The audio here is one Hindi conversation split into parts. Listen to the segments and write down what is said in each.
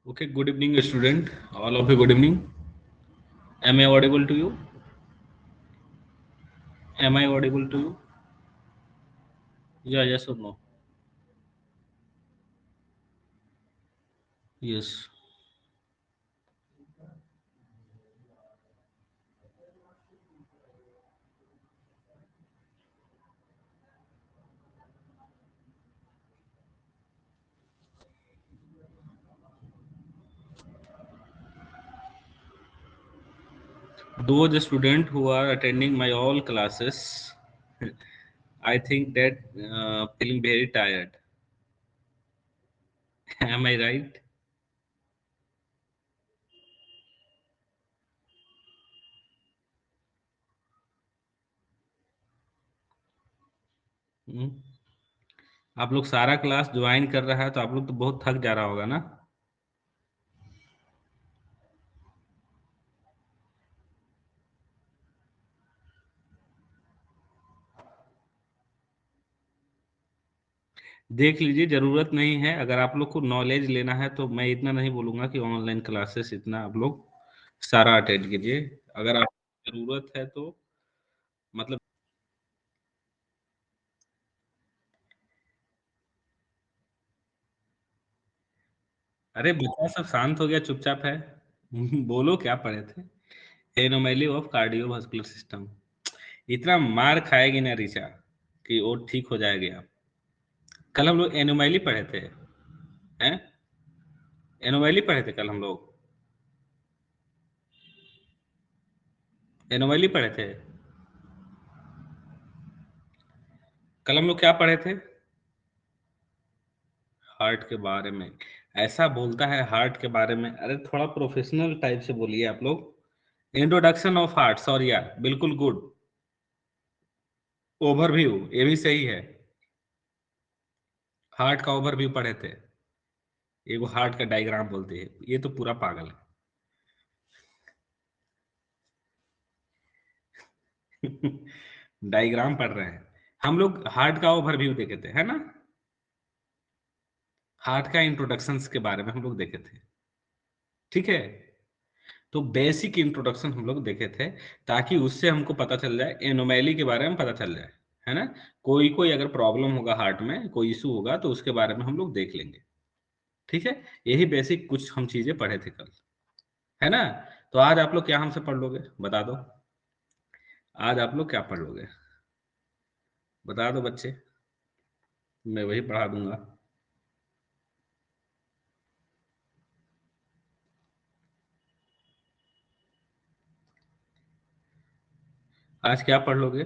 Okay, good evening, student. All of you, good evening. Am I audible to you? Am I audible to you? Yeah, yes or no? Yes. Those students who are attending my all classes, I think that feeling very tired. Am I right? हम्म? आप लोग सारा क्लास ज्वाइन कर रहा है तो आप लोग तो बहुत थक जा रहा होगा ना? देख लीजिए, जरूरत नहीं है। अगर आप लोग को नॉलेज लेना है तो मैं इतना नहीं बोलूंगा कि ऑनलाइन क्लासेस इतना आप लोग सारा अटेंड कीजिए। अगर आपको जरूरत है तो मतलब अरे बच्चा सब शांत हो गया, चुपचाप है। बोलो क्या पढ़े थे? एनोमैली ऑफ कार्डियोवास्कुलर सिस्टम। इतना मार खाएगी ना ऋचा कि वो ठीक हो जाएगी आप। कल हम लोग एनोमैली पढ़े थे। हैं? एनोमैली पढ़े थे कल हम लोग। एनोमैली पढ़े थे। कल हम लोग क्या पढ़े थे? हार्ट के बारे में। ऐसा बोलता है हार्ट के बारे में, अरे थोड़ा प्रोफेशनल टाइप से बोलिए आप लोग। इंट्रोडक्शन ऑफ हार्ट, सॉरी यार, बिल्कुल गुड। ओवरव्यू, ये भी सही है। हार्ट का ओवरव्यू पढ़े थे। ये वो हार्ट का डायग्राम बोलते हैं, ये तो पूरा पागल है। डायग्राम पढ़ रहे हैं। हम लोग हार्ट का ओवरव्यू देखे थे, है ना? हार्ट का इंट्रोडक्शंस के बारे में हम लोग देखे थे। ठीक है। तो बेसिक इंट्रोडक्शन हम लोग देखे थे, ताकि उससे हमको पता चल जाए, एनोमैली के बारे में पता चल जाए, है ना? कोई कोई अगर प्रॉब्लम होगा हार्ट में, कोई इशू होगा तो उसके बारे में हम लोग देख लेंगे। ठीक है। यही बेसिक कुछ हम चीजें पढ़े थे कल, है ना? तो आज आप लोग क्या हमसे पढ़ लोगे, बता दो। आज आप लोग क्या पढ़ लोगे, बता दो बच्चे। मैं वही पढ़ा दूंगा। आज क्या पढ़ लोगे?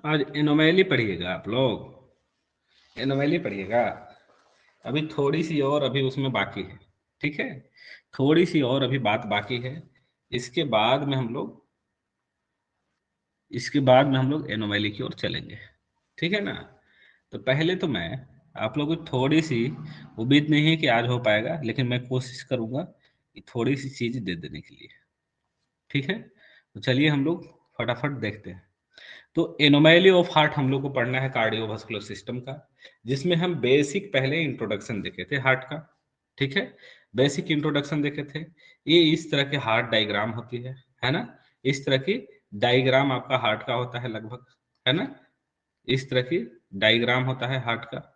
आज एनोमैली पढ़िएगा आप लोग। एनोमैली पढ़िएगा। अभी थोड़ी सी और अभी उसमें बाकी है। ठीक है। थोड़ी सी और अभी बात बाकी है। इसके बाद में हम लोग इसके बाद में हम लोग एनोमैली की ओर चलेंगे। ठीक है ना? तो पहले तो मैं आप लोगों को थोड़ी सी, उम्मीद नहीं है कि आज हो पाएगा, लेकिन मैं कोशिश करूंगा कि थोड़ी सी चीज दे देने के लिए। ठीक है। तो चलिए हम लोग फटाफट देखते हैं। तो एनोमैली ऑफ हार्ट हम लोग को पढ़ना है कार्डियोवास्कुलर सिस्टम का, जिसमें हम बेसिक पहले इंट्रोडक्शन देखे थे हार्ट का। ठीक है। बेसिक इंट्रोडक्शन देखे थे। ये इस तरह के हार्ट डायग्राम होती है ना? इस तरह की डायग्राम आपका हार्ट का होता है लगभग, है ना? इस तरह की डायग्राम होता है हार्ट का।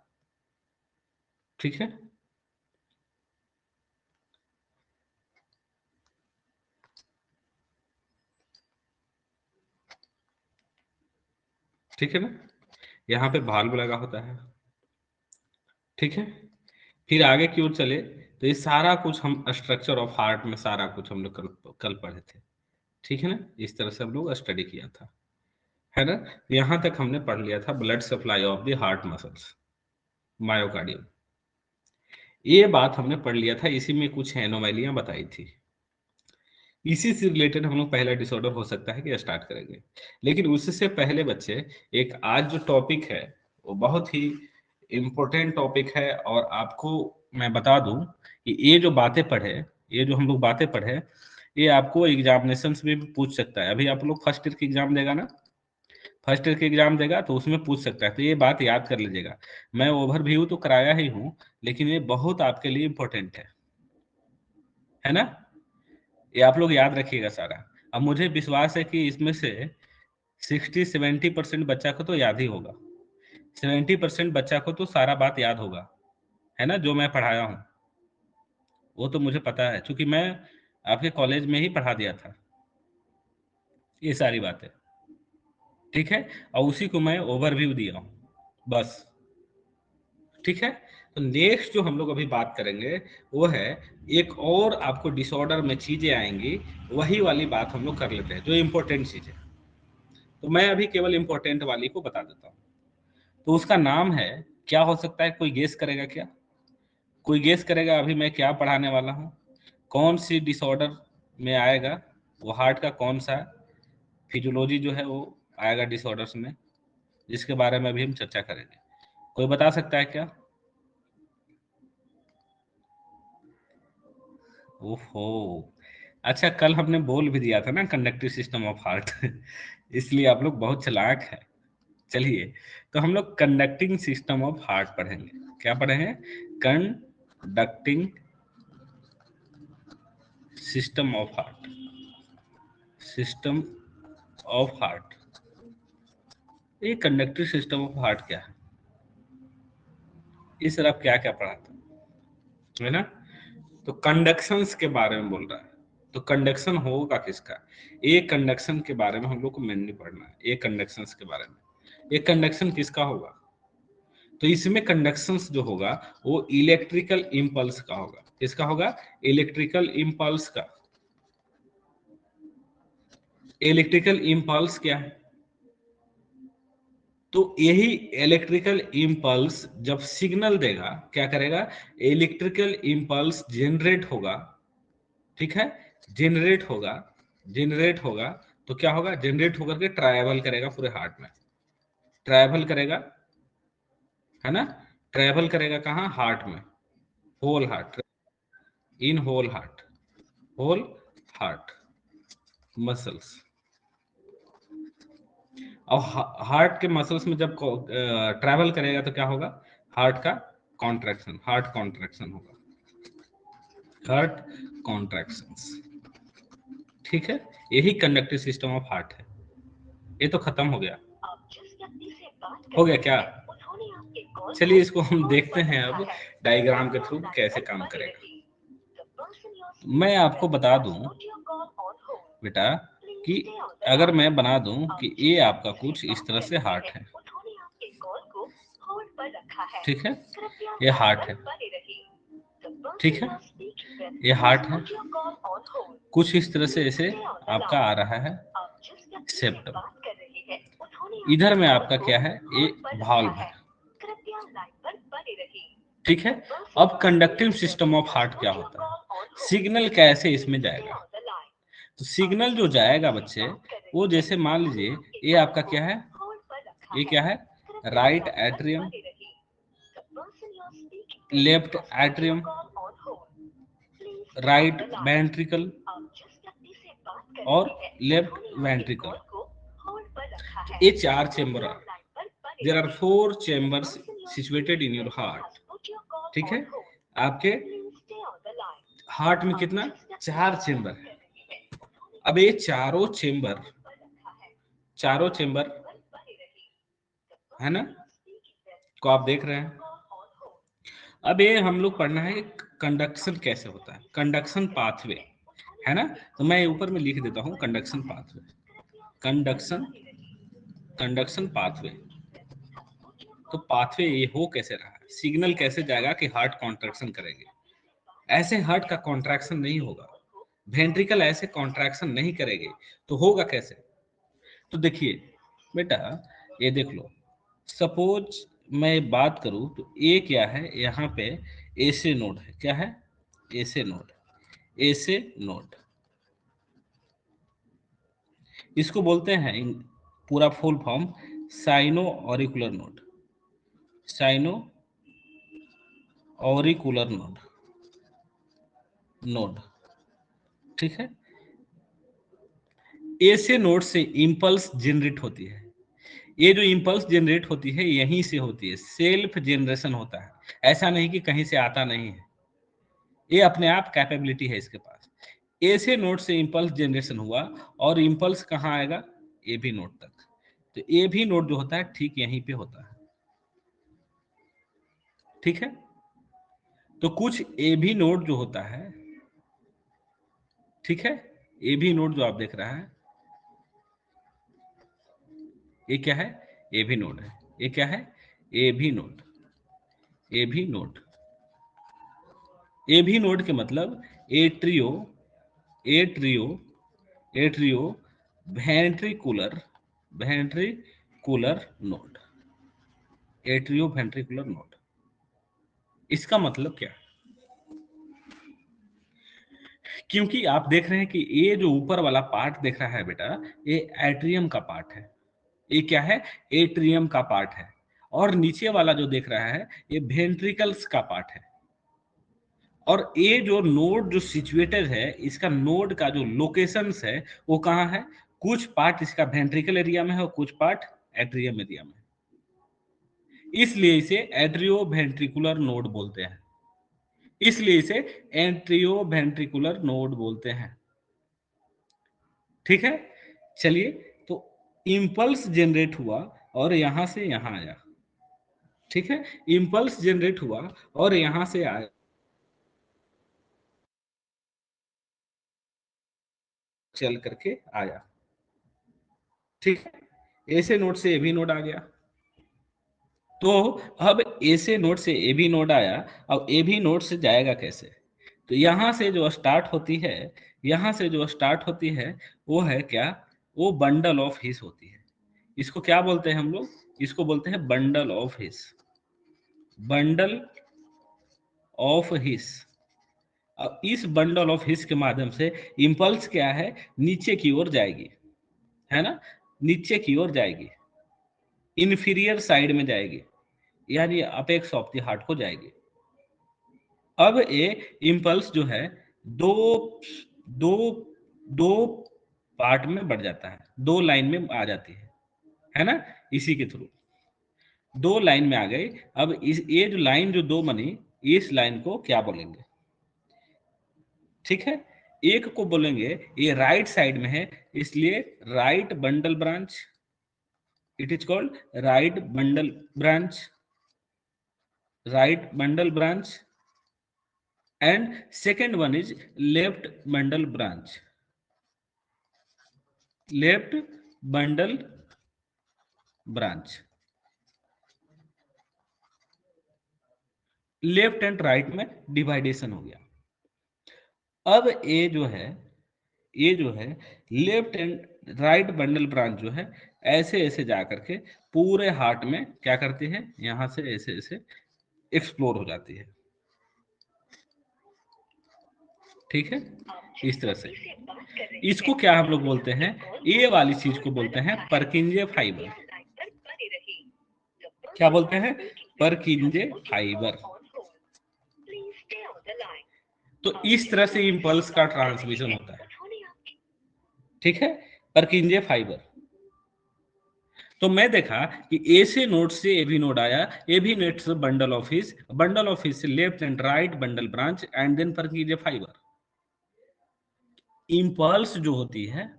ठीक है। ठीक है ना? यहाँ पे भाल्व लगा होता है। ठीक है। फिर आगे की ओर चले तो ये सारा कुछ हम स्ट्रक्चर ऑफ हार्ट में सारा कुछ हम लोग कल कल पढ़े थे। ठीक है ना? इस तरह से हम लोग स्टडी किया था, है ना? यहाँ तक हमने पढ़ लिया था blood supply of the heart muscles, myocardium. ये बात हमने पढ़ लिया था, इसी में कुछ एनोमैलियां बताई थी। इसी से रिलेटेड हम लोग पहला डिसऑर्डर हो सकता है कि स्टार्ट करेंगे। लेकिन उससे पहले बच्चे, एक आज जो टॉपिक है वो बहुत ही इम्पोर्टेंट टॉपिक है। और आपको मैं बता दूं कि ये जो हम लोग बातें पढ़े, ये आपको एग्जामिनेशन में भी पूछ सकता है। अभी आप लोग फर्स्ट ईयर की एग्जाम देगा ना, फर्स्ट ईयर की एग्जाम देगा तो उसमें पूछ सकता है, तो ये बात याद कर लीजिएगा। मैं ओवरव्यू तो कराया ही हूँ, लेकिन ये बहुत आपके लिए इम्पोर्टेंट है ना? ये आप लोग याद रखिएगा सारा। अब मुझे विश्वास है कि इसमें से 60-70% बच्चा को तो याद ही होगा, 70% बच्चा को तो सारा बात याद होगा, है ना? जो मैं पढ़ाया हूँ वो तो मुझे पता है, क्योंकि मैं आपके कॉलेज में ही पढ़ा दिया था ये सारी बातें, ठीक है? और उसी को मैं ओवरव्यू दिया हूँ बस, ठीक है? तो नेक्स्ट जो हम लोग अभी बात करेंगे वो है, एक और आपको डिसऑर्डर में चीजें आएंगी, वही वाली बात हम लोग कर लेते हैं जो इम्पोर्टेंट चीज है। तो मैं अभी केवल इम्पोर्टेंट वाली को बता देता हूँ। तो उसका नाम है, क्या हो सकता है, कोई गेस करेगा क्या? कोई गेस करेगा अभी मैं क्या पढ़ाने वाला हूँ? कौन सी डिसऑर्डर में आएगा? वो हार्ट का कौन सा फिजियोलॉजी जो है वो आएगा डिसऑर्डर्स में, जिसके बारे में अभी हम चर्चा करेंगे? कोई बता सकता है क्या? ओहो, अच्छा, कल हमने बोल भी दिया था ना कंडक्टिव सिस्टम ऑफ हार्ट इसलिए आप लोग बहुत चालाक है। चलिए, तो हम लोग कंडक्टिंग सिस्टम ऑफ हार्ट पढ़ेंगे। क्या पढ़ेंगे? Conducting system of heart, system of heart. ये कंडक्टिव सिस्टम ऑफ हार्ट क्या है? इस तरफ क्या क्या पढ़ा था, है ना? तो कंडक्शंस के बारे में बोल रहा है। तो कंडक्शन होगा किसका? ये कंडक्शन के बारे में हम लोग को मेनली पढ़ना है, ये कंडक्शंस के बारे में। ये कंडक्शन किसका होगा? तो इसमें कंडक्शंस जो होगा वो इलेक्ट्रिकल इम्पल्स का होगा। किसका होगा? इलेक्ट्रिकल इम्पल्स का। इलेक्ट्रिकल इम्पल्स क्या है? तो यही इलेक्ट्रिकल इम्पल्स जब सिग्नल देगा, क्या करेगा? इलेक्ट्रिकल इम्पल्स जनरेट होगा, ठीक है? जनरेट होगा, जनरेट होगा, तो क्या होगा? जनरेट होकर के ट्रैवल करेगा पूरे हार्ट में, ट्रैवल करेगा, है ना? ट्रैवल करेगा कहाँ? हार्ट में, whole heart, in whole heart, whole heart muscles. और हार्ट के मसल्स में जब ट्रैवल करेगा तो क्या होगा? हार्ट का कॉन्ट्रैक्शन, हार्ट कॉन्ट्रैक्शन होगा, हार्ट कॉन्ट्रैक्शंस, ठीक है? यही कंडक्टिव सिस्टम ऑफ हार्ट है। ये तो खत्म हो गया, हो गया क्या? चलिए इसको हम देखते हैं अब डायग्राम के थ्रू कैसे काम करेगा। मैं आपको बता दूं बेटा कि अगर मैं बना दूं कि ये आपका कुछ इस तरह से हार्ट है, ठीक है? ये हार्ट है, ठीक है? ये हार्ट है, कुछ इस तरह से ऐसे आपका आ रहा है सेप्टम। इधर में आपका क्या है? ये वाल्व है, ठीक है? अब कंडक्टिव सिस्टम ऑफ हार्ट क्या होता है? सिग्नल कैसे इसमें जाएगा? तो सिग्नल जो जाएगा बच्चे, वो जैसे मान लीजिए ये आपका क्या है? ये क्या है? Right atrium, left atrium, right ventricle और लेफ्ट वेंट्रिकल। ये चार चेंबर है। There are 4 chambers situated in your heart, ठीक है? आपके हार्ट में कितना? 4 चेंबर है। अब ये चारों चेंबर है ना, को आप देख रहे हैं। अब ये हम लोग पढ़ना है कंडक्शन कैसे होता है, कंडक्शन पाथवे, है ना? तो मैं ऊपर में लिख देता हूँ conduction pathway, conduction, conduction pathway. तो पाथवे ये हो कैसे रहा है? सिग्नल कैसे जाएगा कि हार्ट कॉन्ट्रैक्शन करेंगे? ऐसे हार्ट का कॉन्ट्रैक्शन नहीं होगा, वेंट्रिकल ऐसे कॉन्ट्रैक्शन नहीं करेंगे, तो होगा कैसे? तो देखिए बेटा, ये देख लो, सपोज मैं बात करूं तो ये क्या है? यहाँ पे एसे नोड है, क्या है? एसे नोड, एसे नोड, इसको बोलते हैं पूरा full form sino auricular node, sino auricular node, node, ठीक है? ए से नोड से इंपल्स जनरेट होती है। ये जो इंपल्स जनरेट होती है यहीं से होती है, सेल्फ जनरेशन होता है, ऐसा नहीं कि कहीं से आता नहीं है, ये अपने आप कैपेबिलिटी है इसके पास। ए से नोड से इंपल्स जनरेशन हुआ और इंपल्स कहाँ आएगा, ए बी नोड तक। तो ए बी नोड जो होता है ठीक यहीं पे होता है, ठीक है। तो कुछ ए बी नोड जो होता है, ठीक है, ए बी नोड जो आप देख रहा है ये क्या है, ए बी नोड है। ये क्या है, A B node. A B node, A B node के मतलब atrio, atrio, atrio ventricular, ventricular node, atrio ventricular node. इसका मतलब क्या, क्योंकि आप देख रहे हैं कि ये जो ऊपर वाला पार्ट देख रहा है बेटा, ये एट्रियम का पार्ट है। ये क्या है, एट्रियम का पार्ट है। और नीचे वाला जो देख रहा है ये वेंट्रिकल्स का पार्ट है। और ये जो नोड जो सिचुएटेड है, इसका नोड का जो लोकेशंस है वो कहाँ है, कुछ पार्ट इसका वेंट्रिकल एरिया में है और कुछ पार्ट एट्रियम एरिया में। इसलिए इसे एट्रियो वेंट्रिकुलर नोड बोलते हैं, इसलिए इसे एट्रियो वेंट्रिकुलर नोड बोलते हैं, ठीक है। चलिए, तो इंपल्स जनरेट हुआ और यहां से यहां आया, ठीक है, इंपल्स जनरेट हुआ और यहां से आया, चल करके आया, ठीक है। ए से नोड से ए बी नोड आ गया। तो अब ए से नोड से ए बी नोड आया, अब ए बी नोड से जाएगा कैसे, तो यहां से जो स्टार्ट होती है, यहां से जो स्टार्ट होती है वो है क्या, वो बंडल ऑफ हिस होती है। इसको क्या बोलते हैं हम लोग, इसको बोलते हैं bundle of His, bundle of हिस। अब इस बंडल ऑफ हिस के माध्यम से इंपल्स क्या है, नीचे की ओर जाएगी, है ना, नीचे की ओर जाएगी, इंफीरियर साइड में जाएगी, यानी अपेक्स ऑफ द हार्ट को जाएगी। अब ये इम्पल्स जो है दो दो दो पार्ट में बढ़ जाता है, दो लाइन में आ जाती है ना, इसी के थ्रू दो लाइन में आ गई। अब इस ये जो लाइन जो दो बनी, इस लाइन को क्या बोलेंगे, ठीक है, एक को बोलेंगे ये राइट साइड में है, इसलिए right bundle branch, it is called right bundle branch, right bundle branch. And second one is left bundle branch, left bundle branch. Left and right में डिवाइडेशन हो गया। अब ये जो है, ये जो है left and right bundle branch जो है ऐसे ऐसे जा करके पूरे हार्ट में क्या करती है, यहां से ऐसे ऐसे एक्सप्लोर हो जाती है, ठीक है, इस तरह से। इसको क्या हम लोग बोलते हैं, ये वाली चीज को बोलते हैं परकिंजे फाइबर। क्या बोलते हैं, परकिंजे फाइबर। तो इस तरह से इंपल्स का ट्रांसमिशन होता है, ठीक है, परकिंजे फाइबर। तो मैं देखा कि ए से नोड से ए बी नोड आया, ए बी नोड से bundle of His, bundle of His से left and right bundle branch and then Purkinje fibre. Impulse जो होती है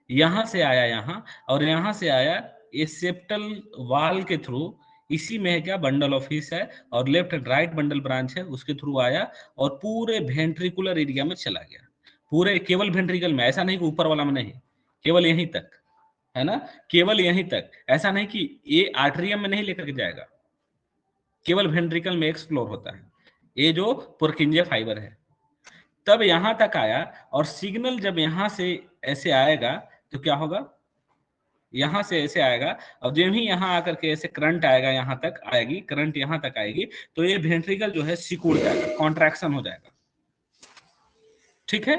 यहां से आया यहां, और यहां से आया ये सेप्टल वाल के थ्रू, इसी में है क्या, बंडल ऑफ हिस है और left and right bundle branch है, उसके थ्रू आया और पूरे वेंट्रिकुलर एरिया में चला गया, पूरे केवल वेंट्रिकल में, ऐसा नहीं कि ऊपर वाला में नहीं, केवल यहीं तक, है ना, केवल यहीं तक, ऐसा नहीं कि ये आर्टरियम में नहीं लेकर के जाएगा, केवल वेंट्रिकल में एक्सप्लोर होता है, ये जो पुरकिंजे फाइबर है। तब यहां तक आया और सिग्नल जब यहां से ऐसे आएगा तो क्या होगा, यहां से ऐसे आएगा, और जब ही यहां आकर के ऐसे करंट आएगा, यहां तक आएगी करंट, यहां तक आएगी, तो ये वेंट्रिकल जो है सिकुड़ जाएगा, कॉन्ट्रैक्शन हो जाएगा, ठीक है।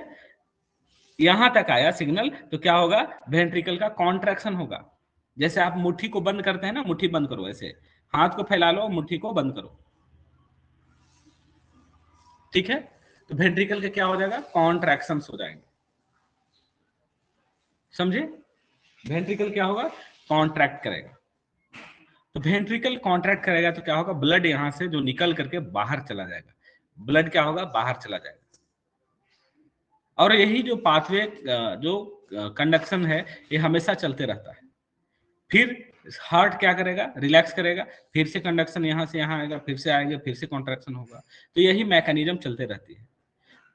यहां तक आया सिग्नल तो क्या होगा, वेंट्रिकल का कॉन्ट्रैक्शन होगा। जैसे आप मुट्ठी को बंद करते हैं ना, मुट्ठी बंद करो, ऐसे हाथ को फैला लो, मुट्ठी को बंद करो, ठीक है, तो वेंट्रिकल के क्या हो जाएगा, कॉन्ट्रैक्शन हो जाएंगे, समझे? वेंट्रिकल क्या होगा? कॉन्ट्रैक्ट करेगा। तो वेंट्रिकल कॉन्ट्रैक्ट करेगा तो क्या होगा? ब्लड यहां से जो निकल करके बाहर चला जाएगा, ब्लड क्या होगा? बाहर चला जाएगा। और यही जो पाथवे जो कंडक्शन है ये हमेशा चलते रहता है। फिर हार्ट क्या करेगा? रिलैक्स करेगा, फिर से कंडक्शन यहां से यहां आएगा, फिर से आएगा, फिर से कॉन्ट्रैक्शन होगा। तो यही मैकेनिज्म चलते रहती है।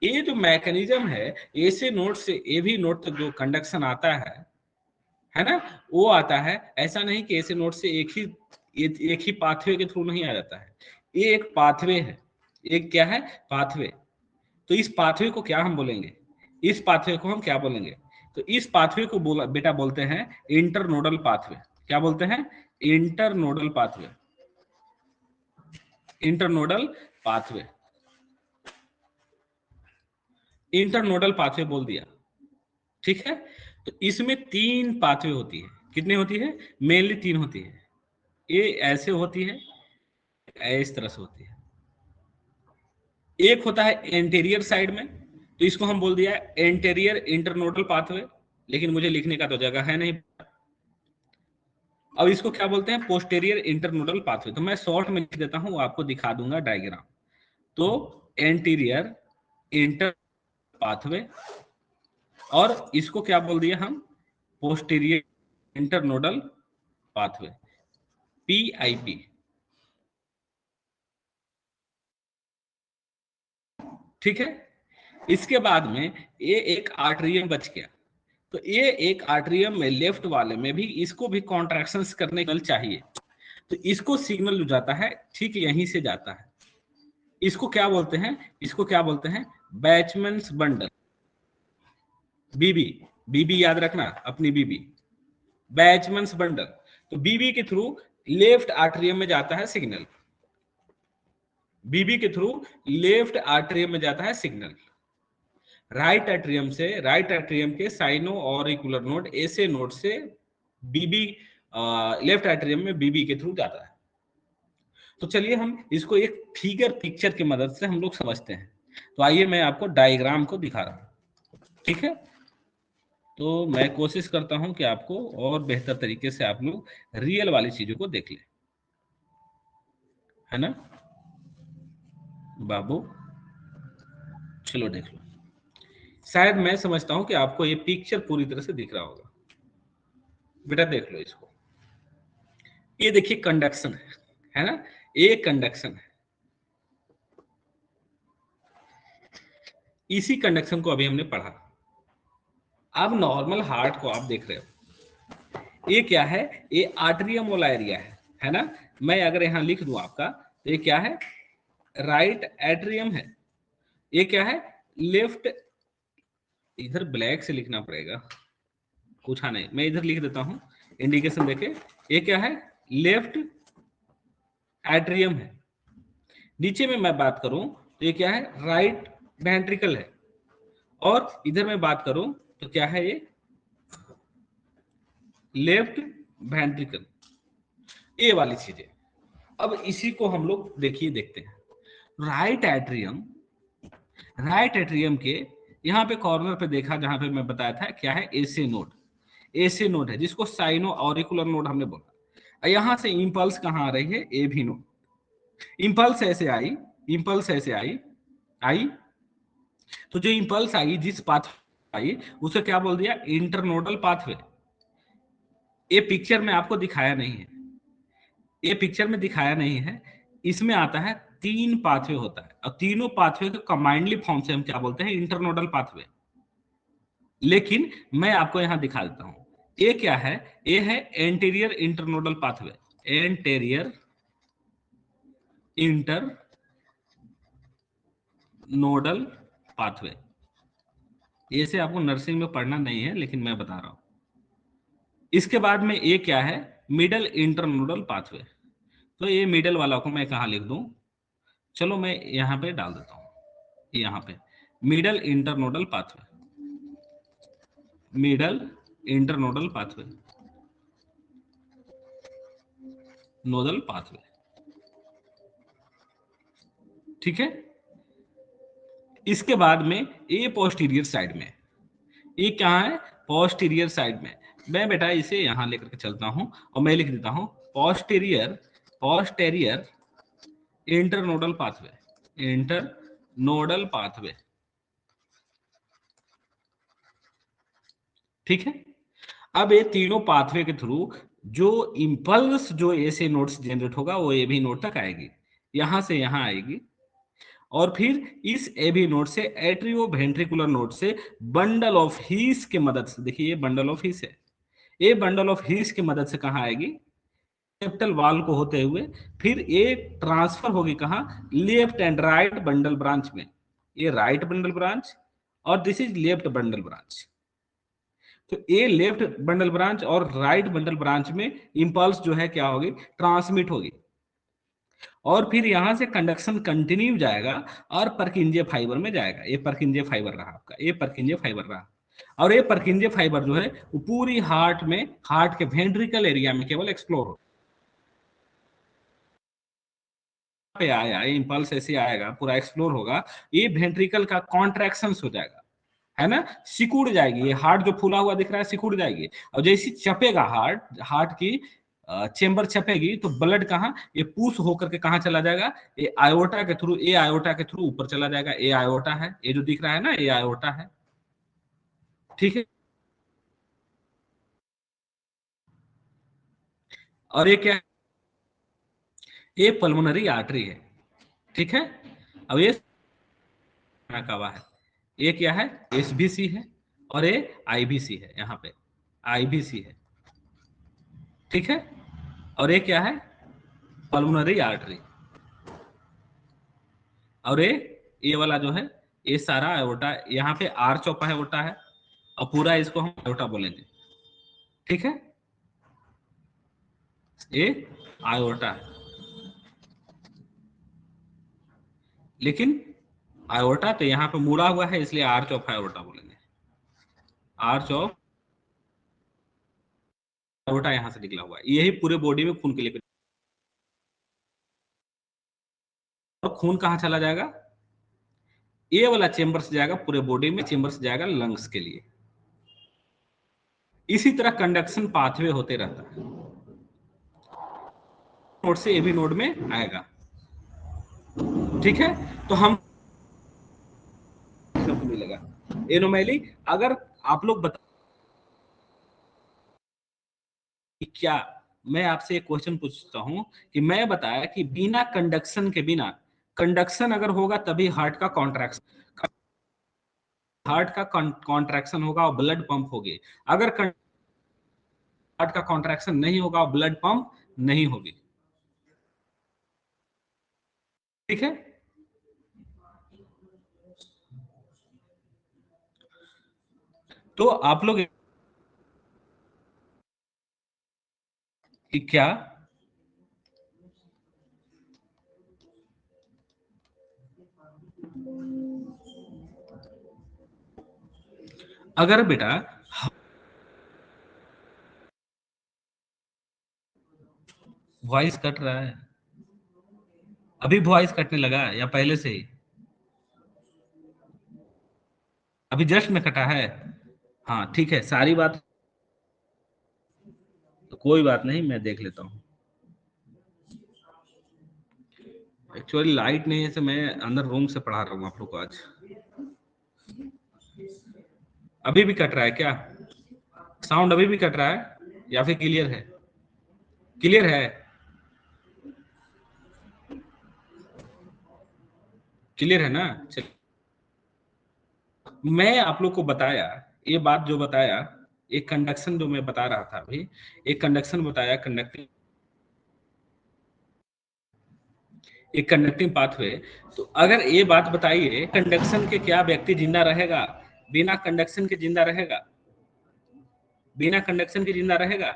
ये जो मैकेनिज्म है, ए से नोड से ए भी नोड तक जो कंडक्शन आता है ना, वो आता है। ऐसा नहीं कि ए से नोड से एक ही पाथवे के थ्रू नहीं आ जाता है। ये एक पाथवे है। एक क्या है? पाथवे। तो इस पाथवे को क्या हम बोलेंगे? इस पाथवे को हम क्या बोलेंगे? तो इस पाथवे को बेटा बोलते हैं इंटरनोडल पाथवे। क्या बोलते हैं? Internodal pathway. Internodal pathway, internodal pathway बोल दिया। ठीक है? तो इसमें 3 पाथवे होती है। कितनी होती है? मेनली 3 होती है। ये ऐसे होती है, इस तरह से होती है। एक होता है एंटीरियर साइड में, तो इसको हम बोल दिया एंटीरियर इंटरनोडल पाथवे, लेकिन मुझे लिखने का तो जगह है नहीं। अब इसको क्या बोलते हैं? Posterior internodal pathway. तो मैं शॉर्ट में लिख देता हूं, आपको दिखा दूंगा डायग्राम। तो एंटीरियर इंटर पाथवे, और इसको क्या बोल दिया हम? Posterior internodal pathway, PIP। ठीक है? इसके बाद में ये एक आर्टरियम बच गया। तो ये एक आर्टरियम में लेफ्ट वाले में भी इसको भी कॉन्ट्रैक्शंस करने के लिए चाहिए। तो इसको सिग्नल जो जाता है ठीक यहीं से जाता है। इसको क्या बोलते हैं? इसको क्या बोलते हैं? बैचमैन्स बंडल, बीबी। बीबी याद रखना, अपनी बीबी, बैचमैन्स बंडल। तो बीबी के थ्रू लेफ्ट आर्टरियम में जाता है सिग्नल। बीबी के थ्रू लेफ्ट आर्टरियम में जाता है सिग्नल। राइट एट्रियम से, राइट एट्रियम के साइनो ऑरिकुलर नोड ऐसे नोड से बीबी लेफ्ट एट्रियम में बीबी के थ्रू जाता है। तो चलिए हम इसको एक फिगर पिक्चर की मदद से हम लोग समझते हैं। तो आइए मैं आपको डायग्राम को दिखा रहा हूं। ठीक है? तो मैं कोशिश करता हूं कि आपको और बेहतर तरीके से आप लोग रियल वाली चीजों को देख लें, है ना बाबू? चलो देख लो। शायद मैं समझता हूं कि आपको ये पिक्चर पूरी तरह से दिख रहा होगा। बेटा देख लो इसको। ये देखिए कंडक्शन है ना? ये कंडक्शन है। इसी कंडक्शन को अभी हमने पढ़ा। अब नॉर्मल हार्ट को आप देख रहे हो, ये क्या है? ये आर्टरियम वाला एरिया है ना? मैं अगर यहां लिख दूं आपका, तो ये क्या है? राइट एट्रियम है। ये क्या है? लेफ्ट। इधर ब्लैक से लिखना पड़ेगा, पूछा नहीं, मैं इधर लिख देता हूं, इंडिकेशन देके। ये क्या है? लेफ्ट एट्रियम है। नीचे में मैं बात करूं तो ये क्या है? राइट वेंट्रिकल है। और इधर मैं बात करूं तो क्या है? ये लेफ्ट वेंट्रिकल। ये वाली चीजें। अब इसी को हम लोग देखिए देखते हैं। राइट एट्रियम, राइट एट्रियम के यहाँ पे कॉर्नर पे देखा, जहां पे मैं बताया था क्या है? एसे नोड। एसे नोड है जिसको साइनो ऑरिकुलर नोड हमने बोला। यहां से इंपल्स कहाँ आ रही है? ए भी नोड। इंपल्स ऐसे आई, इंपल्स ऐसे आई, आई। तो जो इंपल्स आई, जिस पाथ आई, उसे क्या बोल दिया? Internodal pathway. ये पिक्चर में आपको दिखाया नहीं है, ये पिक्चर में दिखाया नहीं है। इसमें आता है 3 पाथवे होता है, और तीनों पाथवे को कंबाइंडली फॉर्म से हम क्या बोलते हैं? Internodal pathway. लेकिन मैं आपको यहां दिखा देता हूं, ये क्या है? ये है anterior internodal pathway. Anterior inter nodal pathway. ये से आपको नर्सिंग में पढ़ना नहीं है, लेकिन मैं बता रहा हूं। इसके बाद में ये क्या है? Middle internodal pathway. तो ये मिडल वाला को मैं कहाँ लिख दूं? चलो मैं यहाँ पे डाल देता हूँ, यहाँ पे middle internodal pathway, middle internodal pathway, nodal pathway. ठीक है? इसके बाद में ये पोस्टीरियर साइड में, ये क्या है? पोस्टीरियर साइड में। मैं बेटा इसे यहां लेकर के चलता हूं और मैं लिख देता हूं पोस्टीरियर इंटरनोडल पाथवे। ठीक है। अब ये तीनों पाथवे के थ्रू जो इंपल्स जो ए से नोड से जनरेट होगा वो ए बी नोड तक आएगी, यहां से यहां आएगी, और फिर इस ए बी नोड से एट्रियो वेंट्रिकुलर नोड से बंडल ऑफ हीस के मदद से, देखिए ये बंडल ऑफ हीस है, ये बंडल ऑफ हीस की मदद से कहां आएगी, सेप्टल वाल को होते हुए फिर ये ट्रांसफर होगी कहां, left and right bundle branch में। ये राइट बंडल ब्रांच और this is left bundle branch. तो ये लेफ्ट बंडल ब्रांच और राइट बंडल ब्रांच में इंपल्स जो है क्या होगी, ट्रांसमिट होगी, और फिर यहां से कंडक्शन कंटिन्यू जाएगा और परकिंजे फाइबर में जाएगा। ये परकिंजे फाइबर रहा आपका, ये परकिंजे फाइबर रहा, और ये परकिंजे फाइबर जो है वो पूरी हार्ट में, हार्ट के वेंट्रिकल एरिया में केवल एक्सप्लोर हो पे आया, ये इंपल्स ऐसे आएगा, पूरा एक्सप्लोर होगा, ये वेंट्रिकल का कॉन्ट्रैक्शन हो जाएगा, है ना, सिकुड़ जाएगी, ये हार्ट जो फूला हुआ दिख रहा है सिकुड़ जाएगी, और जैसे चपेगा हार्ट, हार्ट की चेंबर चपेगी तो ब्लड कहाँ, ये पुश होकर के कहाँ चला जाएगा, ये आयोटा के थ्रू, ये आयोटा के थ्रू ऊपर चला जाएगा, ये आयोटा है, ये जो दिख रहा है ना ये आयोटा है। ठीक है। और ये क्या है, ये पल्मोनरी आर्टरी है। ठीक है। अब ये कवा है, ये क्या है, एसबीसी है, और ये आईबीसी है, यहाँ पे आईबीसी है। ठीक है। और ये क्या है, पल्मोनरी आर्टरी, और ये वाला जो है ये सारा आयोटा, यहाँ पे आर्च ऑफ आयोटा है, और पूरा इसको हम आयोटा बोलेंगे। ठीक है। ये आयोटा है, लेकिन आयोटा तो यहाँ पे मुड़ा हुआ है इसलिए आर्च ऑफ आयोटा बोलेंगे। आर्च ऑफ आयोटा यहाँ से निकला हुआ है, यही पूरे बॉडी में खून के लिए, और खून कहाँ चला जाएगा, ये वाला चेंबर से जाएगा पूरे बॉडी में, चेंबर से जाएगा लंग्स के लिए। इसी तरह कंडक्शन पाथवे होते रहता है, नोड से ए भी नोड में आएगा। ठीक है। तो हम मिलेगा एनोमैली। अगर आप लोग बता क्या, मैं आपसे एक क्वेश्चन पूछता हूं कि मैं बताया कि बिना कंडक्शन के, बिना कंडक्शन अगर होगा तभी हार्ट का कॉन्ट्रैक्शन, हार्ट का कॉन्ट्रैक्शन होगा और ब्लड पंप होगी, अगर हार्ट का कॉन्ट्रैक्शन नहीं होगा और ब्लड पंप नहीं होगी। ठीक है। तो आप लोग क्या, अगर बेटा वॉइस कट रहा है, अभी वॉइस कटने लगा या पहले से ही, अभी जस्ट में कटा है। हाँ ठीक है, सारी बात तो कोई बात नहीं, मैं देख लेता हूँ। एक्चुअली लाइट नहीं है, तो मैं अंदर रूम से पढ़ा रहा हूँ आप लोग को आज। अभी भी कट रहा है क्या, साउंड अभी भी कट रहा है या फिर क्लियर है, क्लियर है, क्लियर है ना। चल, मैं आप लोग को बताया, ये बात जो बताया, एक कंडक्शन जो मैं बता रहा था अभी, एक कंडक्शन बताया, कंडक्टिंग, एक कंडक्टिंग पाथवे। तो अगर ये बात बताइए, कंडक्शन के क्या व्यक्ति जिंदा रहेगा, बिना कंडक्शन के जिंदा रहेगा, बिना कंडक्शन के जिंदा रहेगा,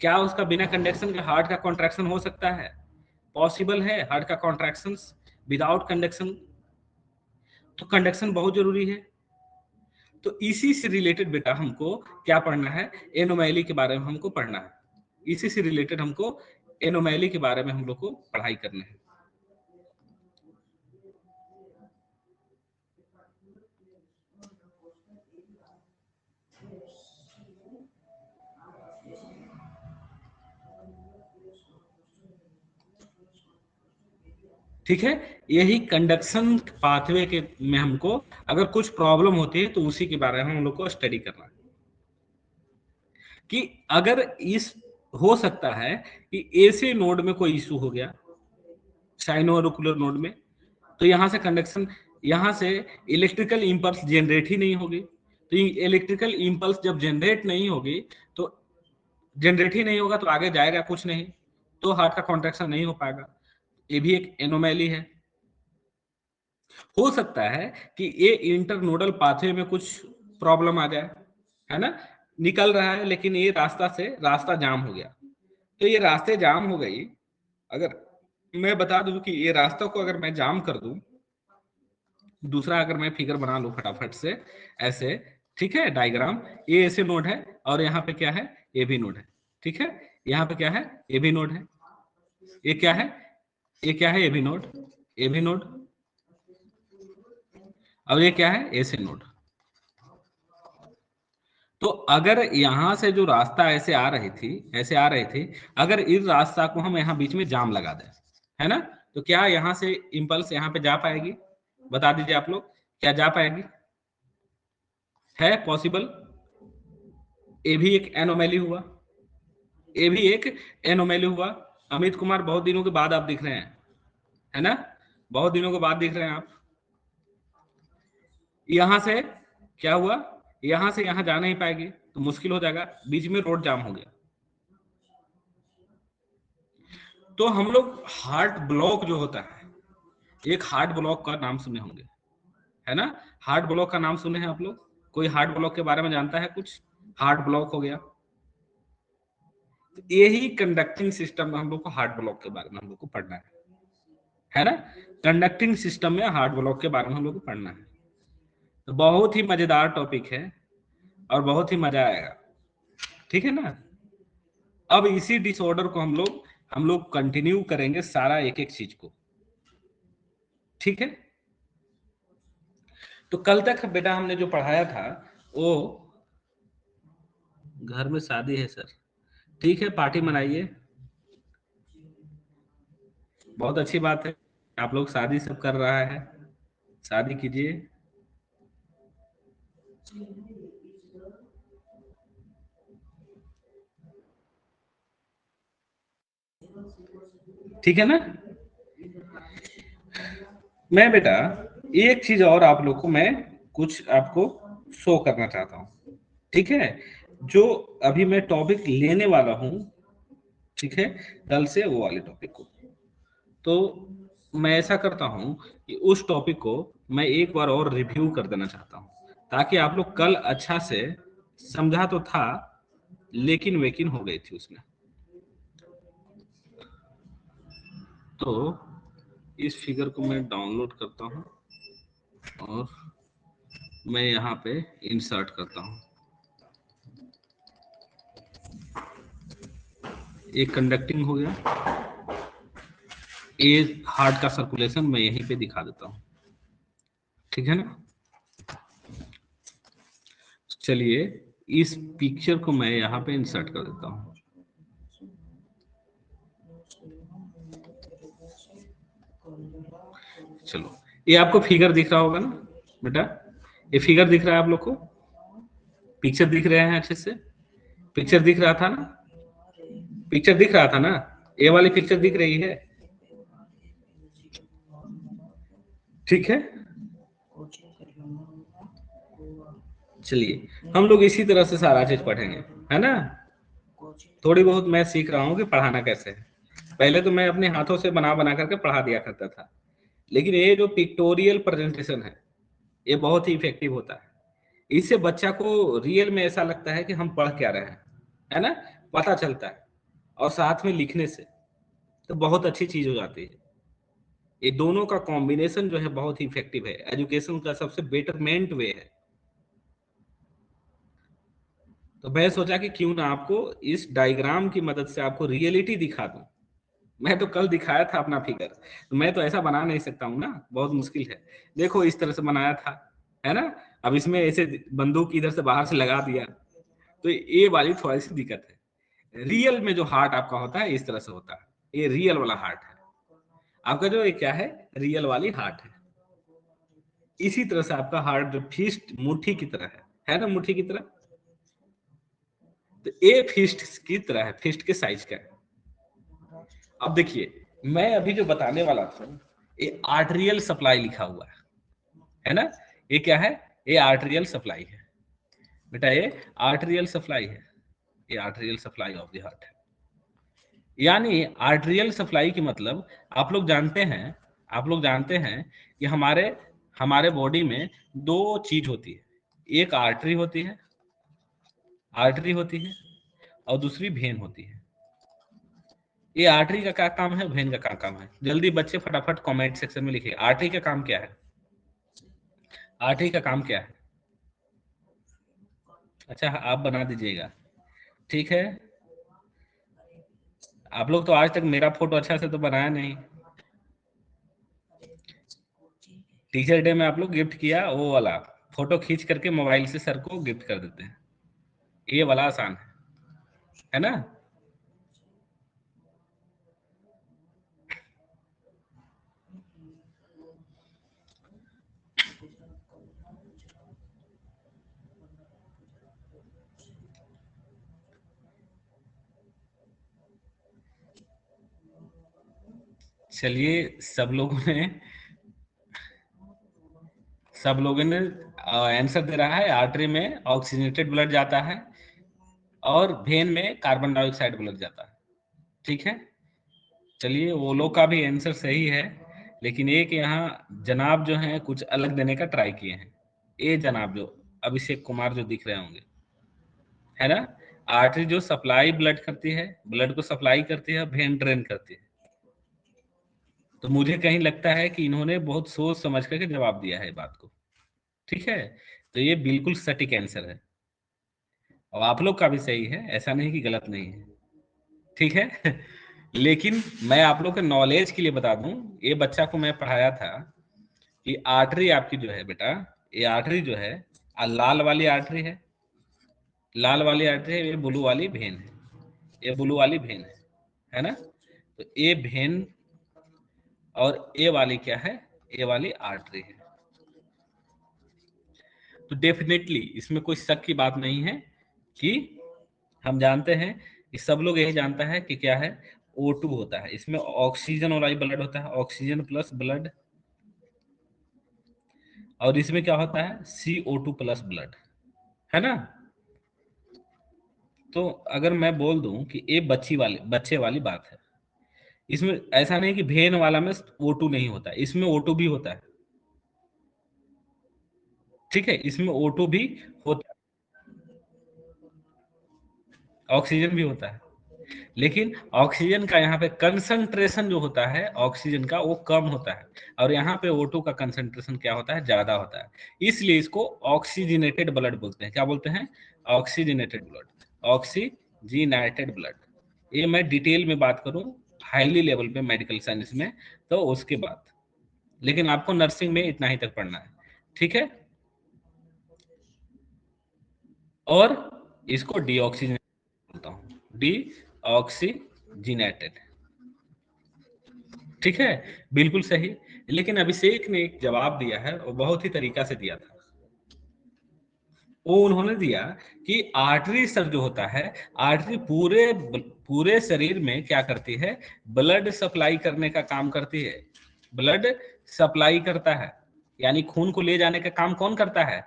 क्या उसका बिना कंडक्शन के हार्ट का कॉन्ट्रैक्शन हो सकता है, पॉसिबल है हार्ट का कॉन्ट्रैक्शन विदाउट कंडक्शन। तो कंडक्शन बहुत जरूरी है। तो इसी से रिलेटेड बेटा हमको क्या पढ़ना है, एनोमैली के बारे में हमको पढ़ना है, इसी से रिलेटेड हमको एनोमैली के बारे में हम लोग को पढ़ाई करना है। ठीक है, यही कंडक्शन पाथवे के में हमको अगर कुछ प्रॉब्लम होती है तो उसी के बारे में हम लोग को स्टडी करना है कि अगर इस हो सकता है कि ऐसे नोड में कोई इशू हो गया साइनोरुकुलर नोड में, तो यहां से कंडक्शन, यहां से इलेक्ट्रिकल इंपल्स जनरेट ही नहीं होगी। तो इलेक्ट्रिकल इंपल्स जब जनरेट नहीं होगी तो जनरेट ही नहीं होगा तो आगे जाएगा कुछ नहीं, तो हार्ट का कॉन्ट्रैक्शन नहीं हो पाएगा। ये भी एक एनोमैली है। हो सकता है कि ये इंटरनोडल पाथवे में कुछ प्रॉब्लम आ जाए, है ना, निकल रहा है लेकिन ये रास्ता जाम हो गया, तो ये रास्ते जाम हो गई। अगर मैं बता दूं कि ये रास्ता को अगर मैं जाम कर दूं, दूसरा अगर मैं फिगर बना लूं फटाफट से ऐसे, ठीक है, डायग्राम, ये ऐसे नोड है और यहाँ पे क्या है, ये भी नोड है, ठीक है, यहाँ पे क्या है, ये भी नोड है, ये क्या है, ये क्या है, ये भी नोड, ये भी नोड, और ये क्या है, ऐसे नोड। तो अगर यहां से जो रास्ता ऐसे आ रही थी, ऐसे आ रही थी, अगर इस रास्ता को हम यहाँ बीच में जाम लगा दें, है ना, तो क्या यहाँ से इंपल्स यहाँ पे जा पाएगी? बता दीजिए आप लोग, क्या जा पाएगी? है पॉसिबल? ये भी एक एनोमैली हुआ, ये भी एक एनोमैली हुआ। अमित कुमार, बहुत दिनों के बाद आप दिख रहे हैं, है ना, बहुत दिनों के बाद दिख रहे हैं आप। यहां से क्या हुआ, यहां से यहां जा नहीं पाएगी तो मुश्किल हो जाएगा, बीच में रोड जाम हो गया। तो हम लोग हार्ट ब्लॉक जो होता है, एक हार्ट ब्लॉक का नाम सुने होंगे, है ना, हार्ट ब्लॉक का नाम सुने हैं आप लोग? कोई हार्ट ब्लॉक के बारे में जानता है कुछ? हार्ट ब्लॉक हो गया, तो यही कंडक्टिंग सिस्टम में हम लोग को हार्ट ब्लॉक के बारे में हम लोग को पढ़ना है ना, कंडक्टिंग सिस्टम में हार्ट ब्लॉक के बारे में हम लोग को पढ़ना है। तो बहुत ही मजेदार टॉपिक है और बहुत ही मजा आएगा, ठीक है ना। अब इसी डिसऑर्डर को हम लोग कंटिन्यू करेंगे सारा एक एक चीज को, ठीक है। तो कल तक बेटा हमने जो पढ़ाया था वो, घर में शादी है सर, ठीक है, पार्टी मनाइए, बहुत अच्छी बात है, आप लोग शादी सब कर रहा है, शादी कीजिए। ठीक है ना। मैं बेटा एक चीज और आप लोग को मैं कुछ आपको शो करना चाहता हूँ, ठीक है, जो अभी मैं टॉपिक लेने वाला हूँ, ठीक है, कल से वो वाले टॉपिक को। तो मैं ऐसा करता हूँ कि उस टॉपिक को मैं एक बार और रिव्यू कर देना चाहता हूँ, ताकि आप लोग कल अच्छा से समझा तो था लेकिन वेकिन हो गई थी उसमें। तो इस फिगर को मैं डाउनलोड करता हूँ और मैं यहाँ पे इंसर्ट करता हूँ। एक कंडक्टिंग हो गया, ए हार्ट का सर्कुलेशन मैं यहीं पे दिखा देता हूँ, ठीक है ना। चलिए इस पिक्चर को मैं यहाँ पे इंसर्ट कर देता हूँ। चलो, ये आपको फिगर दिख रहा होगा ना बेटा, ये फिगर दिख रहा है आप लोग को, पिक्चर दिख रहे हैं अच्छे से, पिक्चर दिख रहा था ना, पिक्चर दिख रहा था ना, ये वाली पिक्चर दिख रही है, ठीक है। चलिए हम लोग इसी तरह से सारा चीज पढ़ेंगे, है ना। थोड़ी बहुत मैं सीख रहा हूँ कि पढ़ाना कैसे है। पहले तो मैं अपने हाथों से बना बना करके पढ़ा दिया करता था, लेकिन ये जो पिक्टोरियल प्रेजेंटेशन है ये बहुत ही इफेक्टिव होता है। इससे बच्चा को रियल में ऐसा लगता है कि हम पढ़ क्या रहे हैं, है ना, पता चलता है। और साथ में लिखने से तो बहुत अच्छी चीज हो जाती है। ये दोनों का कॉम्बिनेशन जो है बहुत ही इफेक्टिव है, एजुकेशन का सबसे बेटरमेंट वे है। तो मैं सोचा कि क्यों ना आपको इस डायग्राम की मदद से आपको रियलिटी दिखा दूं। मैं तो कल दिखाया था अपना फिगर, तो मैं तो ऐसा बना नहीं सकता हूँ ना, बहुत मुश्किल है। देखो इस तरह से बनाया था, है ना। अब इसमें ऐसे बंदूक इधर से बाहर से लगा दिया, तो ये वाली थोड़ी सी दिक्कत है। रियल में जो हार्ट आपका होता है इस तरह से होता है, ये रियल वाला हार्ट है। आपका जो ये क्या है, रियल वाली हार्ट है। इसी तरह से आपका हार्ट जो फिस्ट मुट्ठी की तरह है ना, मुट्ठी की तरह। तो ये फिस्ट की तरह है, फिस्ट के साइज का है। अब देखिए, मैं अभी जो बताने वाला था, ये आर्टरियल सप्लाई लिखा हुआ है ना। ये क्या है, ये आर्टरियल सप्लाई है बेटा, ये आर्टरियल सप्लाई है, ये arterial supply of the heart है। यानी आर्टरियल सप्लाई की मतलब आप लोग जानते हैं कि हमारे हमारे बॉडी में दो चीज होती है, एक आर्टरी होती है और दूसरी भेन होती है। ये आर्टरी का क्या काम है, भेन का क्या काम है, जल्दी बच्चे फटाफट कमेंट सेक्शन में लिखिए, आर्टरी का काम क्या है, आर्टरी का काम क्या है। अच्छा, आप बना दीजिएगा, ठीक है। आप लोग तो आज तक मेरा फोटो अच्छा से तो बनाया नहीं। टीचर डे में आप लोग गिफ्ट किया वो वाला फोटो खींच करके मोबाइल से सर को गिफ्ट कर देते हैं, ये वाला आसान है ना। चलिए, सब लोगों ने आंसर दे रहा है, आर्टरी में ऑक्सीजनेटेड ब्लड जाता है और वेन में कार्बन डाइऑक्साइड ब्लड जाता है, ठीक है। चलिए, वो लोग का भी आंसर सही है, लेकिन एक यहाँ जनाब जो है कुछ अलग देने का ट्राई किए हैं। ये जनाब जो अभिषेक कुमार जो दिख रहे होंगे, है ना, आर्टरी जो सप्लाई ब्लड करती है, ब्लड को सप्लाई करती है, वेन ड्रेन करती है। तो मुझे कहीं लगता है कि इन्होंने बहुत सोच समझ करके जवाब दिया है बात को, ठीक है। तो ये बिल्कुल सटीक आंसर है और आप लोग का भी सही है, ऐसा नहीं कि गलत नहीं है, ठीक है। लेकिन मैं आप लोग के नॉलेज के लिए बता दूं, ये बच्चा को मैं पढ़ाया था कि आर्टरी आपकी जो है बेटा, ये आर्टरी जो है, लाल वाली आर्टरी है, ये ब्लू वाली भेन है, ये ब्लू वाली भेन है ना। तो ये भेन और ये वाली क्या है, ये वाली आर्टरी है। तो डेफिनेटली इसमें कोई शक की बात नहीं है कि हम जानते हैं कि सब लोग यही जानता है कि क्या है, O2 होता है, इसमें ऑक्सीजन और आई ब्लड होता है, ऑक्सीजन प्लस ब्लड, और इसमें क्या होता है, CO2 प्लस ब्लड, है ना। तो अगर मैं बोल दूं कि ये बच्चे वाली बात है, इसमें ऐसा नहीं कि भेन वाला में O2 नहीं होता, इसमें O2 भी होता है, ठीक है, इसमें O2 भी होता है, ऑक्सीजन भी होता है, लेकिन ऑक्सीजन का यहाँ पे कंसंट्रेशन जो होता है ऑक्सीजन का वो कम होता है, और यहाँ पे O2 का कंसंट्रेशन क्या होता है, ज्यादा होता है। इसलिए इसको ऑक्सीजनेटेड ब्लड बोलते हैं, क्या बोलते हैं, ऑक्सीजनेटेड ब्लड, ऑक्सीजनेटेड ब्लड। ये मैं डिटेल में बात करूं हाईली लेवल पे मेडिकल साइंस में तो उसके बाद, लेकिन आपको नर्सिंग में इतना ही तक पढ़ना है, ठीक है। और इसको डीऑक्सीजनेटेड बोलता हूँ, डीऑक्सीजनेटेड, ठीक है, बिल्कुल सही। लेकिन अभिषेक ने एक जवाब दिया है और बहुत ही तरीका से दिया था, वो उन्होंने दिया कि आर्टरी सर जो होता है, आर्टरी पूरे शरीर में क्या करती है, ब्लड सप्लाई करने का काम करती है, ब्लड सप्लाई करता है, यानी खून को ले जाने का काम कौन करता है,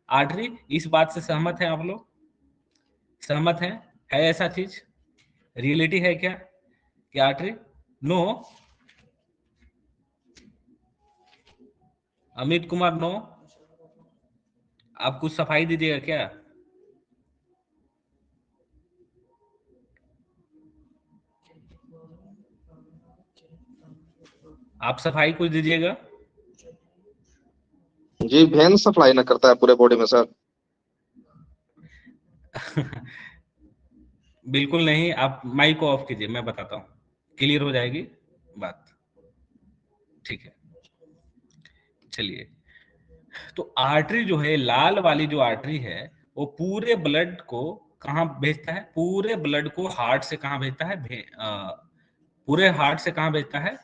आर्टरी। इस बात से सहमत है आप लोग, सहमत हैं, है ऐसा चीज, रियलिटी है क्या कि artery, no, Amit Kumar no, आप कुछ सफाई दीजिएगा क्या, आप सफाई कुछ दीजिएगा। जी वेन सप्लाई ना करता है पूरे बॉडी में सर। बिल्कुल नहीं, आप माइक को ऑफ कीजिए, मैं बताता हूँ, क्लियर हो जाएगी बात, ठीक है। चलिए, तो आर्टरी जो है, लाल वाली जो आर्टरी है, वो पूरे ब्लड को कहाँ भेजता है, पूरे ब्लड को हार्ट से कहाँ भेजता है, पूरे हार्ट से कहाँ भेजता है,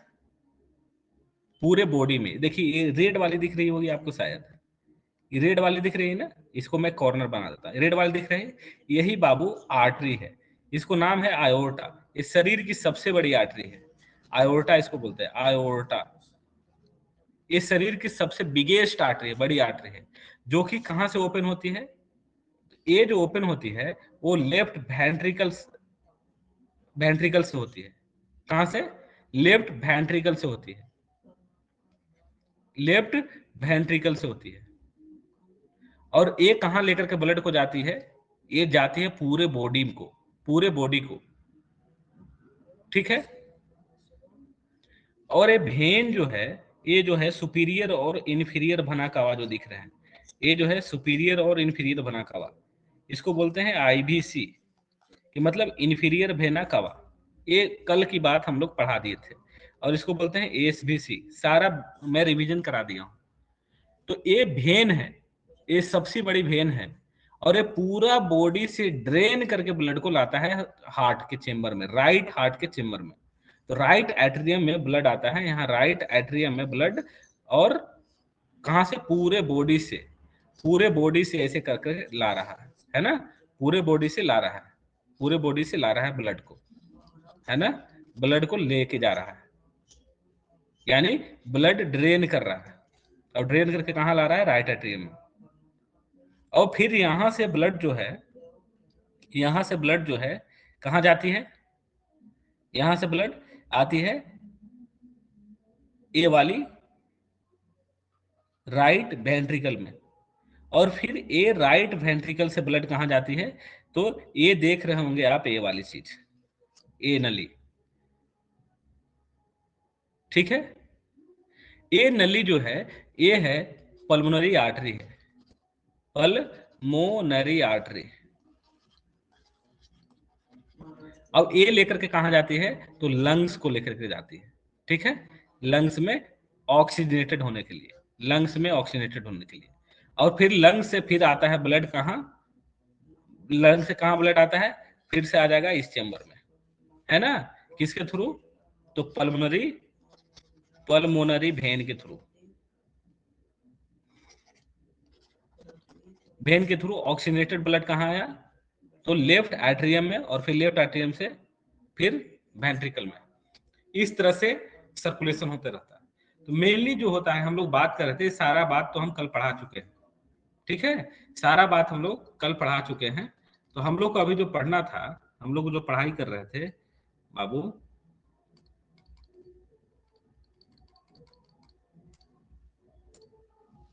पूरे बॉडी में। देखिए ये रेड वाली दिख रही होगी आपको शायद, ये रेड वाली दिख रही है ना, इसको मैं कॉर्नर बना देता हूँ। रेड वाली दिख रही है, यही बाबू आर्टरी है, इसको नाम है आयोर्टा। इस शरीर की सबसे बड़ी आर्टरी है, आयोर्टा इसको बोलते हैं, आयोर्टा। इस शरीर की सबसे बिगेस्ट आर्टरी है, बड़ी आर्टरी है, जो कि कहां से ओपन होती है? ये जो ओपन होती है वो लेफ्ट वेंट्रिकल से होती है। कहां से? लेफ्ट वेंट्रिकल से होती है, लेफ्ट वेंट्रिकल से होती है। और ये कहां लेकर के ब्लड को जाती है? ये जाती है पूरे बॉडी को, पूरे बॉडी को, ठीक है। और ये भेन जो है, ये जो है सुपीरियर और इन्फीरियर वना कावा जो दिख रहे हैं, ये जो है सुपीरियर और इन्फीरियर वना कावा, इसको बोलते हैं आईवीसी, कि मतलब इन्फीरियर वेना कावा। ये कल की बात हम लोग पढ़ा दिए थे। और इसको बोलते हैं एसवीसी, सारा मैं रिवीजन करा दिया हूं। तो ये भेन है, ये सबसे बड़ी भेन है, और ये पूरा बॉडी से ड्रेन करके ब्लड को लाता है हार्ट के चेंबर में, राइट हार्ट के चेंबर में। तो राइट एट्रियम में ब्लड आता है, यहाँ राइट एट्रियम में ब्लड, और कहां से? पूरे बॉडी से, पूरे बॉडी से ऐसे करके ला रहा है ना, पूरे बॉडी से ला रहा है, पूरे बॉडी से ला रहा है ब्लड को, है ना, ब्लड को लेके जा रहा है, यानी ब्लड ड्रेन कर रहा है। और ड्रेन करके कहां ला रहा है? राइट एट्रियम में। और फिर यहां से ब्लड जो है, यहां से ब्लड जो है कहां जाती है? यहां से ब्लड आती है ये वाली राइट वेंट्रिकल में, और फिर ये राइट वेंट्रिकल से ब्लड कहां जाती है? तो ये देख रहे होंगे आप, ये वाली चीज, ये नली, ठीक है। ये नली जो है, ये है पल्मोनरी आर्टरी है, पल्मोनरी आर्टरी। अब ये लेकर के कहां जाती है? तो लंग्स को लेकर के जाती है, ठीक है, लंग्स में ऑक्सीजनेटेड होने के लिए, लंग्स में ऑक्सीजनेटेड होने के लिए। और फिर लंग्स से फिर आता है ब्लड कहां? लंग से कहां ब्लड आता है? फिर से आ जाएगा इस चेंबर में, है ना, किसके थ्रू? तो पल्मोनरी वेन के थ्रू, वेन के थ्रू ऑक्सीजनेटेड ब्लड कहां आया? तो लेफ्ट एट्रियम में, और फिर लेफ्ट एट्रियम से फिर वेंट्रिकल में। इस तरह से सर्कुलेशन होते रहता है। तो मेनली जो होता है, हम लोग बात कर रहे थे, सारा बात तो हम कल पढ़ा चुके हैं, ठीक है, सारा बात हम लोग कल पढ़ा चुके हैं। तो हम लोग को अभी जो पढ़ना था, हम लोग जो पढ़ाई कर रहे थे बाबू,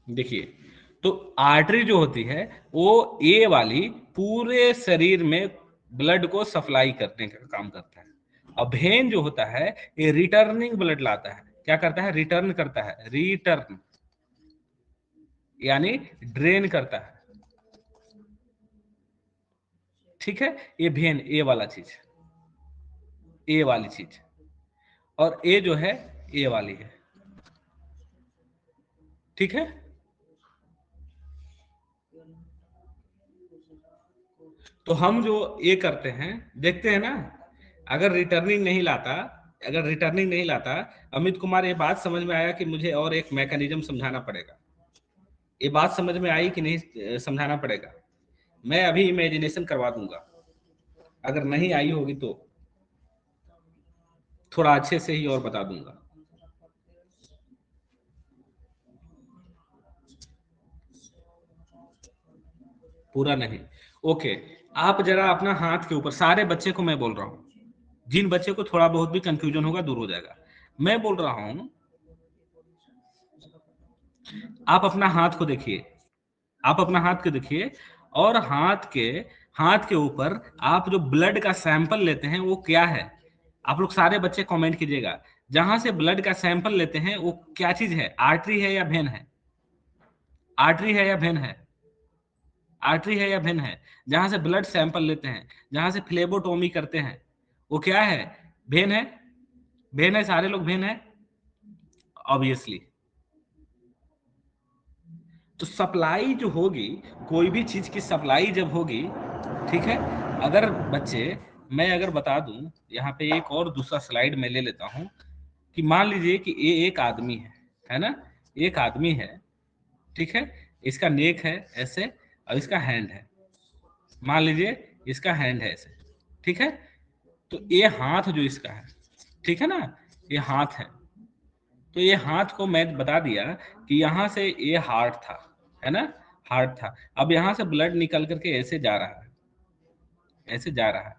देखिए, तो आर्टरी जो होती है वो ए वाली पूरे शरीर में ब्लड को सप्लाई करने का काम करता है। अब वेन जो होता है ये रिटर्निंग ब्लड लाता है, क्या करता है? रिटर्न करता है, रिटर्न यानी ड्रेन करता है, ठीक है। ये वेन, ए वाला चीज, ए वाली चीज, और ए जो है ए वाली है, ठीक है। तो हम जो ये करते हैं, देखते हैं ना, अगर रिटर्निंग नहीं लाता, अगर रिटर्निंग नहीं लाता, अमित कुमार, ये बात समझ में आया कि मुझे और एक मैकेनिज्म समझाना पड़ेगा? ये बात समझ में आई कि नहीं समझाना पड़ेगा? मैं अभी इमेजिनेशन करवा दूंगा, अगर नहीं आई होगी तो थोड़ा अच्छे से ही और बता दूंगा। पूरा नहीं, ओके। आप जरा अपना हाथ के ऊपर, सारे बच्चे को मैं बोल रहा हूं, जिन बच्चे को थोड़ा बहुत भी कंफ्यूजन होगा दूर हो जाएगा। मैं बोल रहा हूं, आप अपना हाथ को देखिए, आप अपना हाथ को देखिए, और हाथ के ऊपर आप जो ब्लड का सैंपल लेते हैं वो क्या है? आप लोग सारे बच्चे कमेंट कीजिएगा, जहां से ब्लड का सैंपल लेते हैं वो क्या चीज है? आर्टरी है या वेन है? आर्टरी है या वेन है? आर्टरी है या वेन है? जहां से ब्लड सैंपल लेते हैं, जहां से फ्लेबोटोमी करते हैं, वो क्या है? वेन है, वेन है, सारे लोग वेन है, ऑब्वियसली। तो सप्लाई जो होगी, कोई भी चीज की सप्लाई जब होगी, ठीक है, अगर बच्चे, मैं अगर बता दूं, यहाँ पे एक और दूसरा स्लाइड मैं ले लेता हूं, कि मान लीजिए कि ये एक आदमी है ना, एक आदमी है, ठीक है, इसका नेक है ऐसे और इसका हैंड है, मान लीजिए इसका हैंड है ऐसे, ठीक है, तो ये हाथ जो इसका है, ठीक है ना, ये हाथ तो ये हाथ को मैं बता दिया कि यहाँ से ये हार्ट था, है ना, हार्ट था। अब यहाँ से ब्लड निकल करके ऐसे जा रहा है, ऐसे जा रहा है,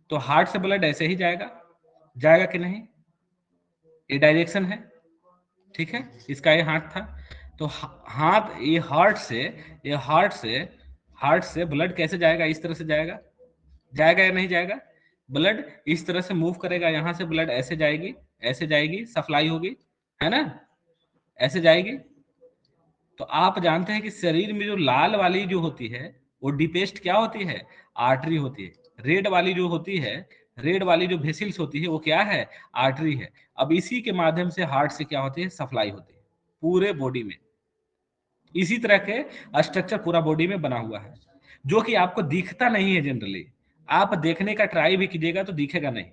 तो हार्ट से ब्लड ऐसे ही जाएगा, जाएगा कि नहीं, ये डायरेक्शन है, ठीक है, इसका ये हाथ था, तो हाथ ये हार्ट से, ये हार्ट से ब्लड कैसे जाएगा, इस तरह से जाएगा, जाएगा या नहीं जाएगा, ब्लड इस तरह से मूव करेगा, यहां से ब्लड ऐसे जाएगी, ऐसे जाएगी, सप्लाई होगी, है ना, ऐसे जाएगी। तो आप जानते हैं कि शरीर में जो लाल वाली जो होती है वो डीपेस्ट क्या होती है, आर्टरी होती है। रेड वाली जो होती है, रेड वाली जो वेसिल्स होती है वो क्या है, आर्टरी है। अब इसी के माध्यम से हार्ट से क्या होती है, सप्लाई होती है पूरे बॉडी में। इसी तरह के स्ट्रक्चर पूरा बॉडी में बना हुआ है, जो कि आपको दिखता नहीं है जनरली। आप देखने का ट्राई भी कीजिएगा तो दिखेगा नहीं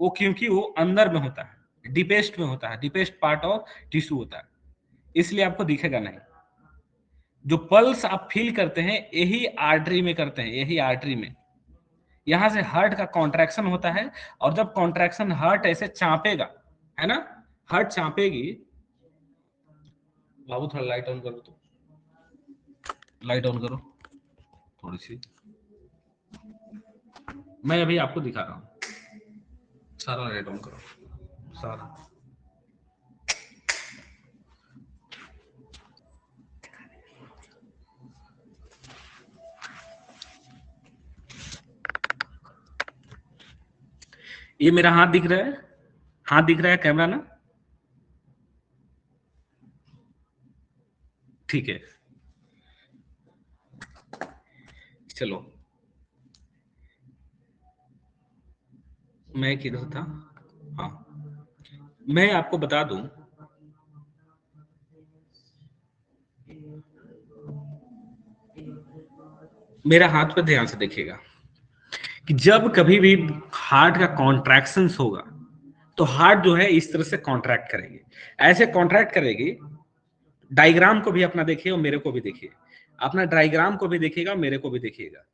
वो, क्योंकि वो अंदर में होता है, डीपेस्ट में होता है, डीपेस्ट पार्ट ऑफ टिश्यू होता है, इसलिए आपको दिखेगा नहीं। जो पल्स आप फील करते हैं यही आर्टरी में करते हैं, यही आर्टरी में, यहां से हार्ट का कॉन्ट्रैक्शन होता है। और जब कॉन्ट्रैक्शन हार्ट ऐसे चापेगा, है ना, हार्ट चापेगी, बाबू थोड़ा लाइट ऑन करो, तो लाइट ऑन करो थोड़ी सी, मैं अभी आपको दिखा रहा हूँ, सारा लाइट ऑन करो, सारा। ये मेरा हाथ दिख रहा है, हाथ दिख रहा है कैमरा ना, ठीक है, चलो मैं किधर था, हाँ, मैं आपको बता दूं, मेरा हाथ पे ध्यान से देखिएगा कि जब कभी भी हार्ट का कॉन्ट्रैक्शंस होगा तो हार्ट जो है इस तरह से कॉन्ट्रैक्ट करेगी, ऐसे कॉन्ट्रैक्ट करेगी। डायग्राम को भी अपना देखिए और मेरे को भी देखिए, अपना डायग्राम को भी देखिएगा मेरे को भी देखिएगा।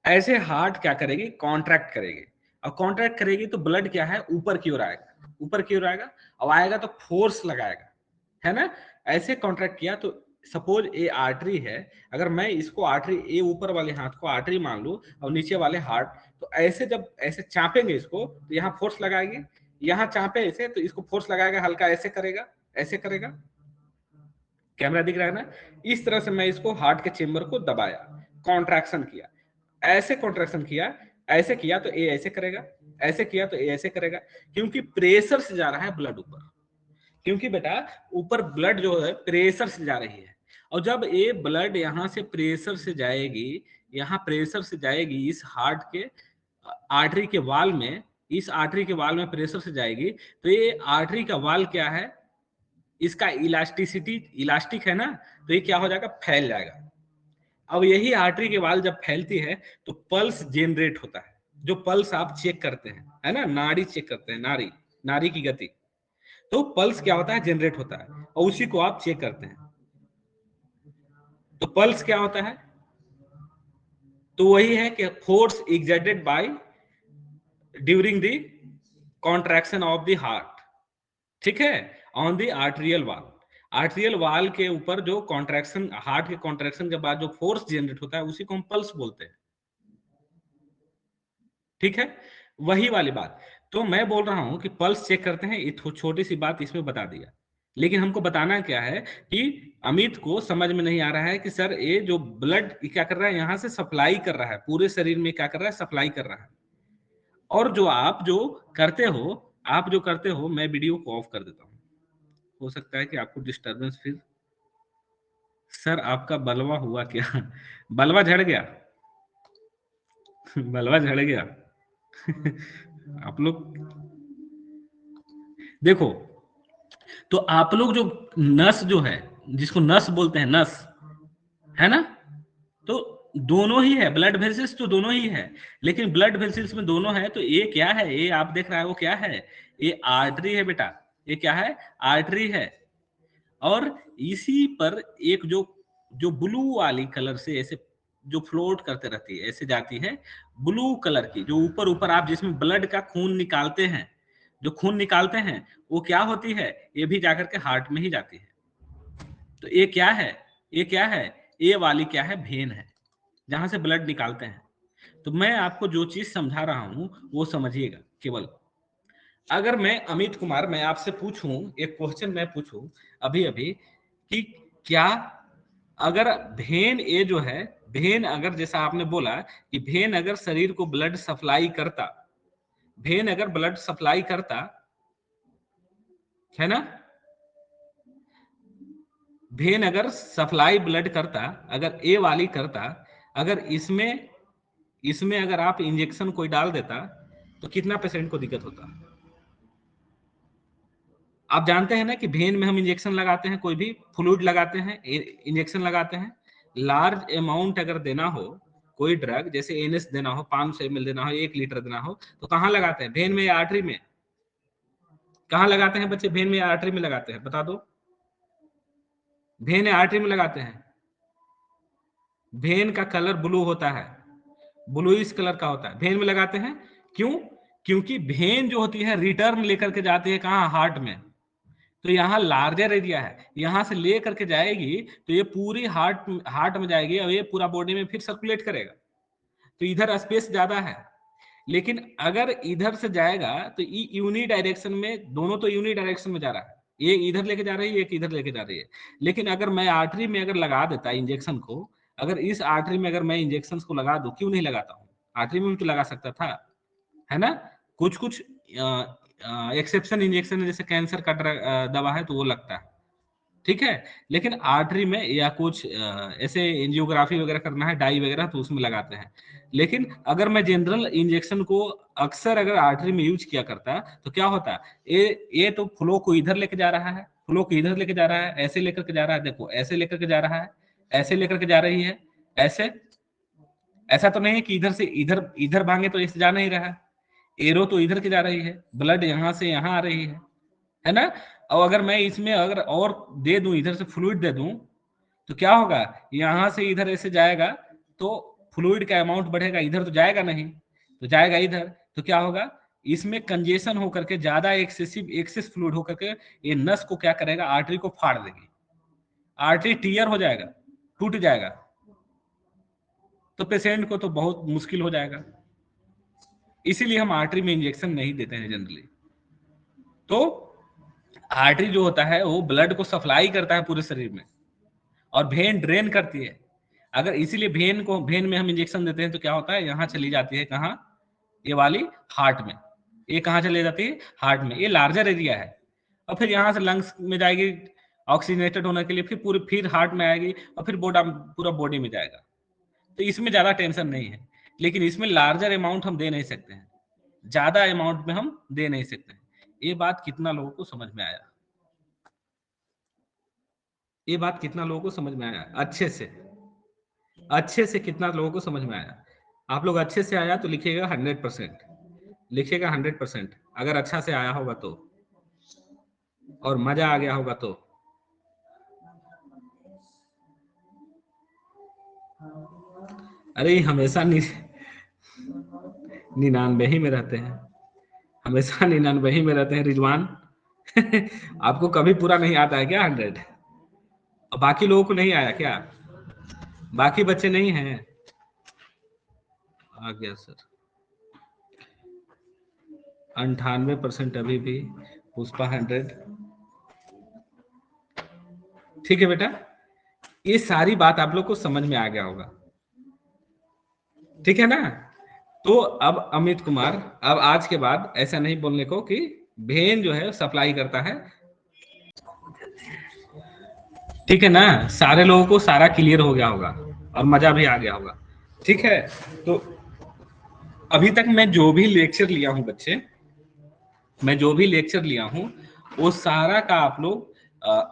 ऐसे हार्ट क्या करेगी, कॉन्ट्रैक्ट करेगी, और कॉन्ट्रैक्ट करेगी तो ब्लड क्या है, ऊपर की ओर आएगा, ऊपर की ओर आएगा, और आएगा तो फोर्स लगाएगा, है ना। ऐसे कॉन्ट्रैक्ट किया तो सपोज ए आर्टरी है, अगर मैं इसको आर्टरी, ए ऊपर वाले हाथ को आर्टरी मान लू और नीचे वाले हार्ट, तो ऐसे जब ऐसे चापेंगे इसको तो यहाँ फोर्स लगाएगी, यहाँ चापे ऐसे तो इसको फोर्स लगाएगा, हल्का ऐसे करेगा, ऐसे करेगा, कैमरा दिख रहा है ना। इस तरह से मैं इसको हार्ट के चेंबर को दबाया, कॉन्ट्रैक्शन किया, ऐसे कॉन्ट्रैक्शन किया, ऐसे किया तो ए ऐसे करेगा, ऐसे किया तो ए ऐसे करेगा, क्योंकि प्रेशर से जा रहा है ब्लड ऊपर, क्योंकि बेटा ऊपर ब्लड जो है प्रेशर से जा रही है। और जब ये ब्लड यहाँ से प्रेशर से जाएगी, यहाँ प्रेशर से जाएगी इस हार्ट के आर्टरी के वाल में, इस आर्टरी के वाल में प्रेशर से जाएगी, तो ये आर्टरी का वाल क्या है, इसका इलास्टिसिटी, इलास्टिक है ना, तो ये क्या हो जाएगा, फैल जाएगा। अब यही आर्टरी के वाल जब फैलती है तो पल्स जनरेट होता है, जो पल्स आप चेक करते हैं, है ना, नाड़ी चेक करते हैं, नाड़ी, नाड़ी की गति, तो पल्स क्या होता है, जनरेट होता है, और उसी को आप चेक करते हैं। तो पल्स क्या होता है, तो वही है कि force exerted by during the contraction of the heart, ठीक है, ऑन द आर्टेरियल वाल। आर्टेरियल वाल के ऊपर जो कॉन्ट्रैक्शन, हार्ट के कॉन्ट्रैक्शन के बाद जो फोर्स जनरेट होता है उसी को हम पल्स बोलते हैं, ठीक है, वही वाली बात। तो मैं बोल रहा हूं कि पल्स चेक करते हैं, ये छोटी सी बात इसमें बता दिया, लेकिन हमको बताना क्या है कि अमित को समझ में नहीं आ रहा है कि सर ये जो ब्लड क्या कर रहा है, यहां से सप्लाई कर रहा है पूरे शरीर में, क्या कर रहा है, सप्लाई कर रहा है। और जो आप जो करते हो, आप जो करते हो, मैं वीडियो को ऑफ कर देता हूँ, हो सकता है कि आपको डिस्टरबेंस फिर। सर आपका बलवा हुआ क्या? बलवा झड़ गया? बलवा झड़ गया? आप लोग देखो, तो आप लोग जो नस जो है, जिसको नस बोलते हैं, नस, है ना, तो दोनों ही है, ब्लड वेसल्स तो दोनों ही है, लेकिन ब्लड वेसल्स में दोनों है तो ये क्या है, ये आप देख रहा है वो क्या है, ये आर्टरी है बेटा, ये क्या है, आर्टरी है। और इसी पर एक जो जो ब्लू वाली कलर से ऐसे जो फ्लोट करते रहती है, ऐसे जाती है ब्लू कलर की, जो ऊपर ऊपर आप जिसमें ब्लड का खून निकालते हैं, जो खून निकालते हैं वो क्या होती है, ये भी जाकर के हार्ट में ही जाती है। तो ये क्या है, ये क्या है, ये वाली क्या है, भेन है, जहां से ब्लड निकालते हैं। तो मैं आपको जो चीज समझा रहा हूं वो समझिएगा केवल। अगर मैं अमित कुमार, मैं आपसे पूछूं, एक क्वेश्चन मैं पूछूं अभी अभी कि क्या अगर भेन, ये जो है भेन, अगर जैसा आपने बोला कि भेन अगर शरीर को ब्लड सप्लाई करता, भेन अगर ब्लड सप्लाई करता है ना, भेन अगर सप्लाई ब्लड करता, अगर ए वाली करता, अगर इसमें इसमें अगर आप इंजेक्शन कोई डाल देता तो कितना पेशेंट को दिक्कत होता। आप जानते हैं ना कि भेन में हम इंजेक्शन लगाते हैं, कोई भी फ्लूइड लगाते हैं, इंजेक्शन लगाते हैं। लार्ज अमाउंट अगर देना हो, कोई ड्रग जैसे एनएस देना हो, 500 ml देना हो, 1 लीटर देना हो, तो कहाँ लगाते हैं, भेन में या आर्टरी में? कहाँ लगाते हैं बच्चे, भेन में या आर्टरी में लगाते हैं, बता दो। भेन या आर्टरी में लगाते हैं। भेन का कलर ब्लू होता है, ब्लूइश कलर का होता है, भेन में लगाते हैं। क्यों? क्योंकि भेन जो होती है रिटर्न लेकर के जाती है कहाँ, हार्ट में। तो यहाँ लार्जर एरिया है, यहाँ से ले करके जाएगी तो ये पूरी हार्ट हार्ट में जाएगी और ये पूरा बॉडी में फिर सर्कुलेट करेगा, तो इधर स्पेस ज्यादा है। लेकिन अगर इधर से जाएगा तो यूनी डायरेक्शन में, दोनों तो यूनी डायरेक्शन में जा रहा है, ये इधर लेके जा रही है, एक इधर लेके जा रही है। लेकिन अगर मैं आर्टरी में अगर लगा देता इंजेक्शन को, अगर इस आर्टरी में अगर मैं इंजेक्शन को लगा दूं, क्यों नहीं लगाता हूँ, आर्टरी में भी तो लगा सकता था, है ना। कुछ कुछ एक्सेप्शन इंजेक्शन है, जैसे कैंसर का दवा है तो वो लगता है, ठीक है। लेकिन आर्टरी में या कुछ ऐसे एंजियोग्राफी वगैरह करना है, डाई वगैरह, तो उसमें लगाते हैं। लेकिन अगर मैं जनरल इंजेक्शन को अक्सर अगर आर्टरी में यूज किया करता तो क्या होता, ये तो फ्लो को इधर लेके जा रहा है, फ्लो को इधर लेके जा रहा है, ऐसे लेकर के जा रहा है, देखो ऐसे लेकर के जा रहा है, ऐसे लेकर के जा रही है, ऐसे। ऐसा तो नहीं है कि इधर से इधर इधर भागे तो ऐसे जा नहीं रहा है, एरो तो इधर की जा रही है, ब्लड यहाँ से यहाँ आ रही है ना। और अगर मैं इसमें अगर और दे दूं, इधर से फ्लूइड दे दूं, तो क्या होगा, यहां से इधर ऐसे जाएगा तो फ्लूइड का अमाउंट बढ़ेगा, इधर तो जाएगा नहीं, तो जाएगा इधर, तो क्या होगा, इसमें कंजेशन होकर के ज्यादा एक्सेसिव एक्सेस फ्लूइड होकर के ये नस को क्या करेगा, आर्टरी को फाड़ देगी, आर्टरी टीयर हो जाएगा, टूट जाएगा, तो पेशेंट को तो बहुत मुश्किल हो जाएगा। इसीलिए हम आर्टरी में इंजेक्शन नहीं देते हैं जनरली। तो आर्टरी जो होता है वो ब्लड को सप्लाई करता है पूरे शरीर में, और भेन ड्रेन करती है। अगर इसीलिए भेन में हम इंजेक्शन देते हैं तो क्या होता है, यहाँ चली जाती है कहाँ, ये वाली हार्ट में। ये कहाँ चली जाती है, हार्ट में, ये लार्जर एरिया है। और फिर यहाँ से लंग्स में जाएगी ऑक्सीजनेटेड होने के लिए, फिर हार्ट में आएगी, और फिर पूरा बॉडी में जाएगा। तो इसमें ज्यादा टेंशन नहीं है। लेकिन इसमें लार्जर अमाउंट हम दे नहीं सकते हैं, ज्यादा अमाउंट में हम दे नहीं सकते हैं। ये बात कितना लोगों को समझ में आया, ये बात कितना लोगों को समझ में आया, अच्छे से कितना लोगों को समझ में आया। आप लोग अच्छे से आया तो लिखिएगा 100%, लिखिएगा 100%, अगर अच्छा से आया होगा तो, और मजा आ गया होगा तो। अरे हमेशा 99 ही में रहते हैं, हमेशा 99 ही में रहते हैं रिजवान। आपको कभी पूरा नहीं आता है क्या 100? और बाकी लोगों को नहीं आया क्या, बाकी बच्चे नहीं हैं? आ गया सर, 98% अभी भी, पुष्पा 100। ठीक है बेटा, ये सारी बात आप लोग को समझ में आ गया होगा, ठीक है ना। तो अब अमित कुमार, अब आज के बाद ऐसा नहीं बोलने को कि भेन जो है सप्लाई करता है, ठीक है ना। सारे लोगों को सारा क्लियर हो गया होगा और मजा भी आ गया होगा, ठीक है। तो अभी तक मैं जो भी लेक्चर लिया हूं बच्चे, मैं जो भी लेक्चर लिया हूं वो सारा का आप लोग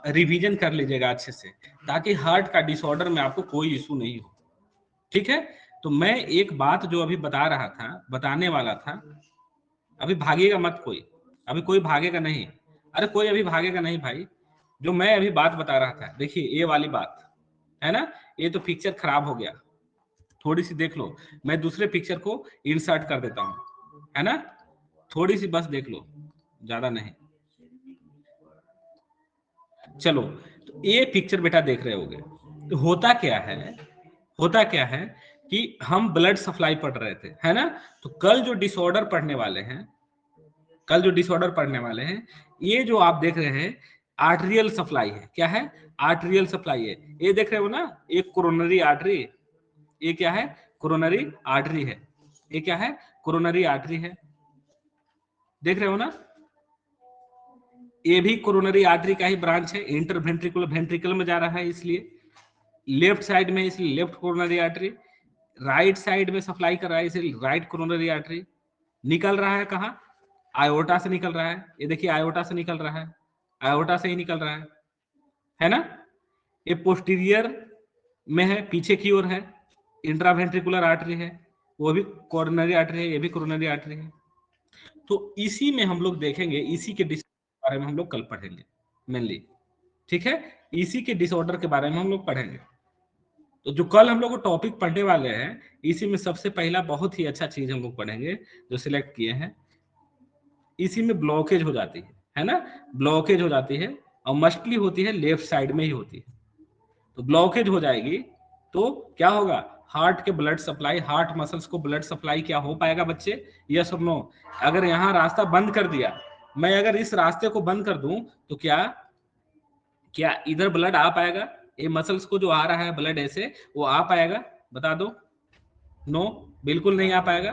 रिवीजन कर लीजिएगा अच्छे से, ताकि हार्ट का डिसऑर्डर में आपको कोई इशू नहीं हो, ठीक है, तो मैं एक बात जो अभी बता रहा था, बताने वाला था, अभी भागेगा मत कोई, अभी कोई भागेगा नहीं, अरे कोई अभी भागेगा नहीं भाई। जो मैं अभी बात बता रहा था, देखिए ये वाली बात है ना, ये तो पिक्चर खराब हो गया, थोड़ी सी देख लो, मैं दूसरे पिक्चर को इंसर्ट कर देता हूं, है ना, थोड़ी सी बस देख लो, ज्यादा नहीं। चलो, तो ये पिक्चर बेटा देख रहे होगे, तो होता क्या है, होता क्या है कि हम ब्लड सप्लाई पढ़ रहे थे, है ना, तो कल जो डिसऑर्डर पढ़ने वाले हैं, कल जो डिसऑर्डर पढ़ने वाले हैं, ये जो आप देख रहे हैं आर्टरियल सप्लाई है, क्या है, आर्टरियल सप्लाई है, ये देख रहे हो ना, एक कोरोनरी आर्टरी, ये क्या है, कोरोनरी आर्टरी है, ये क्या है, कोरोनरी आर्टरी है, देख रहे हो ना, ये भी कोरोनरी आर्टरी का ही ब्रांच है, इंटरवेंट्रिकुलर वेंट्रिकल में जा रहा है, इसलिए लेफ्ट साइड में, इसलिए left coronary artery, right side में सप्लाई कर रहा है, इसलिए राइट कोरोनरी आर्टरी। निकल रहा है कहाँ, आयोटा से निकल रहा है, ये देखिए आयोटा से निकल रहा है, आयोटा से ही निकल रहा है ना, ये पोस्टीरियर में है, पीछे की ओर है, इंट्रावेंट्रिकुलर आर्टरी है, वो भी कोरोनरी आर्टरी है, ये भी कोरोनरी आर्टरी है। तो इसी में हम लोग देखेंगे, इसी के बारे में हम लोग कल पढ़ेंगे मेनली, ठीक है, इसी के डिसऑर्डर के बारे में हम लोग पढ़ेंगे। तो जो कल हम लोग टॉपिक पढ़ने वाले हैं, इसी में सबसे पहला बहुत ही अच्छा चीज हम लोग पढ़ेंगे जो सिलेक्ट किए हैं, इसी में ब्लॉकेज हो जाती है ना, ब्लॉकेज हो जाती है, और मस्टली होती है लेफ्ट साइड में ही होती है। तो ब्लॉकेज हो जाएगी तो क्या होगा, हार्ट के ब्लड सप्लाई, हार्ट मसल्स को ब्लड सप्लाई क्या हो पाएगा बच्चे, यस और नो। अगर यहाँ रास्ता बंद कर दिया, मैं अगर इस रास्ते को बंद कर दूं, तो क्या क्या इधर ब्लड आ पाएगा, ये मसल्स को जो आ रहा है ब्लड ऐसे, वो आ पाएगा, बता दो, नो, बिल्कुल नहीं आ पाएगा।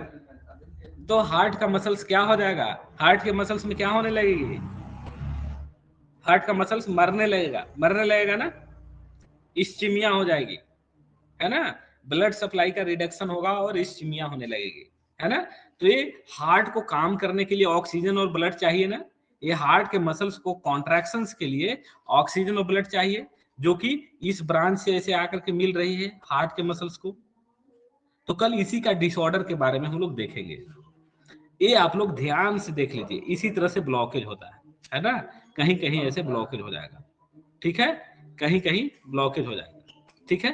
तो हार्ट का मसल्स क्या हो जाएगा, हार्ट के मसल्स में क्या होने लगेगी, हार्ट का मसल्स मरने लगेगा, मरने लगेगा ना, इस्चीमिया हो जाएगी, है ना, ब्लड सप्लाई का रिडक्शन होगा और इस्चीमिया होने लगेगी, है ना। तो ये हार्ट को काम करने के लिए ऑक्सीजन और ब्लड चाहिए ना, ये हार्ट के मसल्स को कॉन्ट्रैक्शंस के लिए ऑक्सीजन और ब्लड चाहिए, जो कि इस ब्रांच से ऐसे आकर के मिल रही है हार्ट के मसल्स को। तो कल इसी का डिसऑर्डर के बारे में हम लोग देखेंगे, ये आप लोग ध्यान से देख लीजिए, इसी तरह से ब्लॉकेज होता है ना, कहीं कहीं ऐसे ब्लॉकेज हो जाएगा, ठीक है, कहीं कहीं ब्लॉकेज हो जाएगा, ठीक है।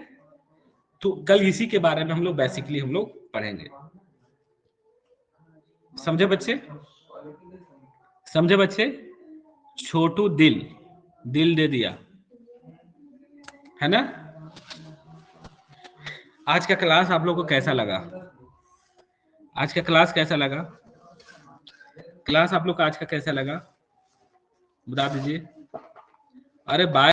तो कल इसी के बारे में हम लोग बेसिकली हम लोग पढ़ेंगे, समझे बच्चे, समझे बच्चे, छोटू दिल, दिल दे दिया, है ना। आज का क्लास आप लोग को कैसा लगा, आज का क्लास कैसा लगा, क्लास आप लोग का आज का कैसा लगा, बता दीजिए। अरे बाय।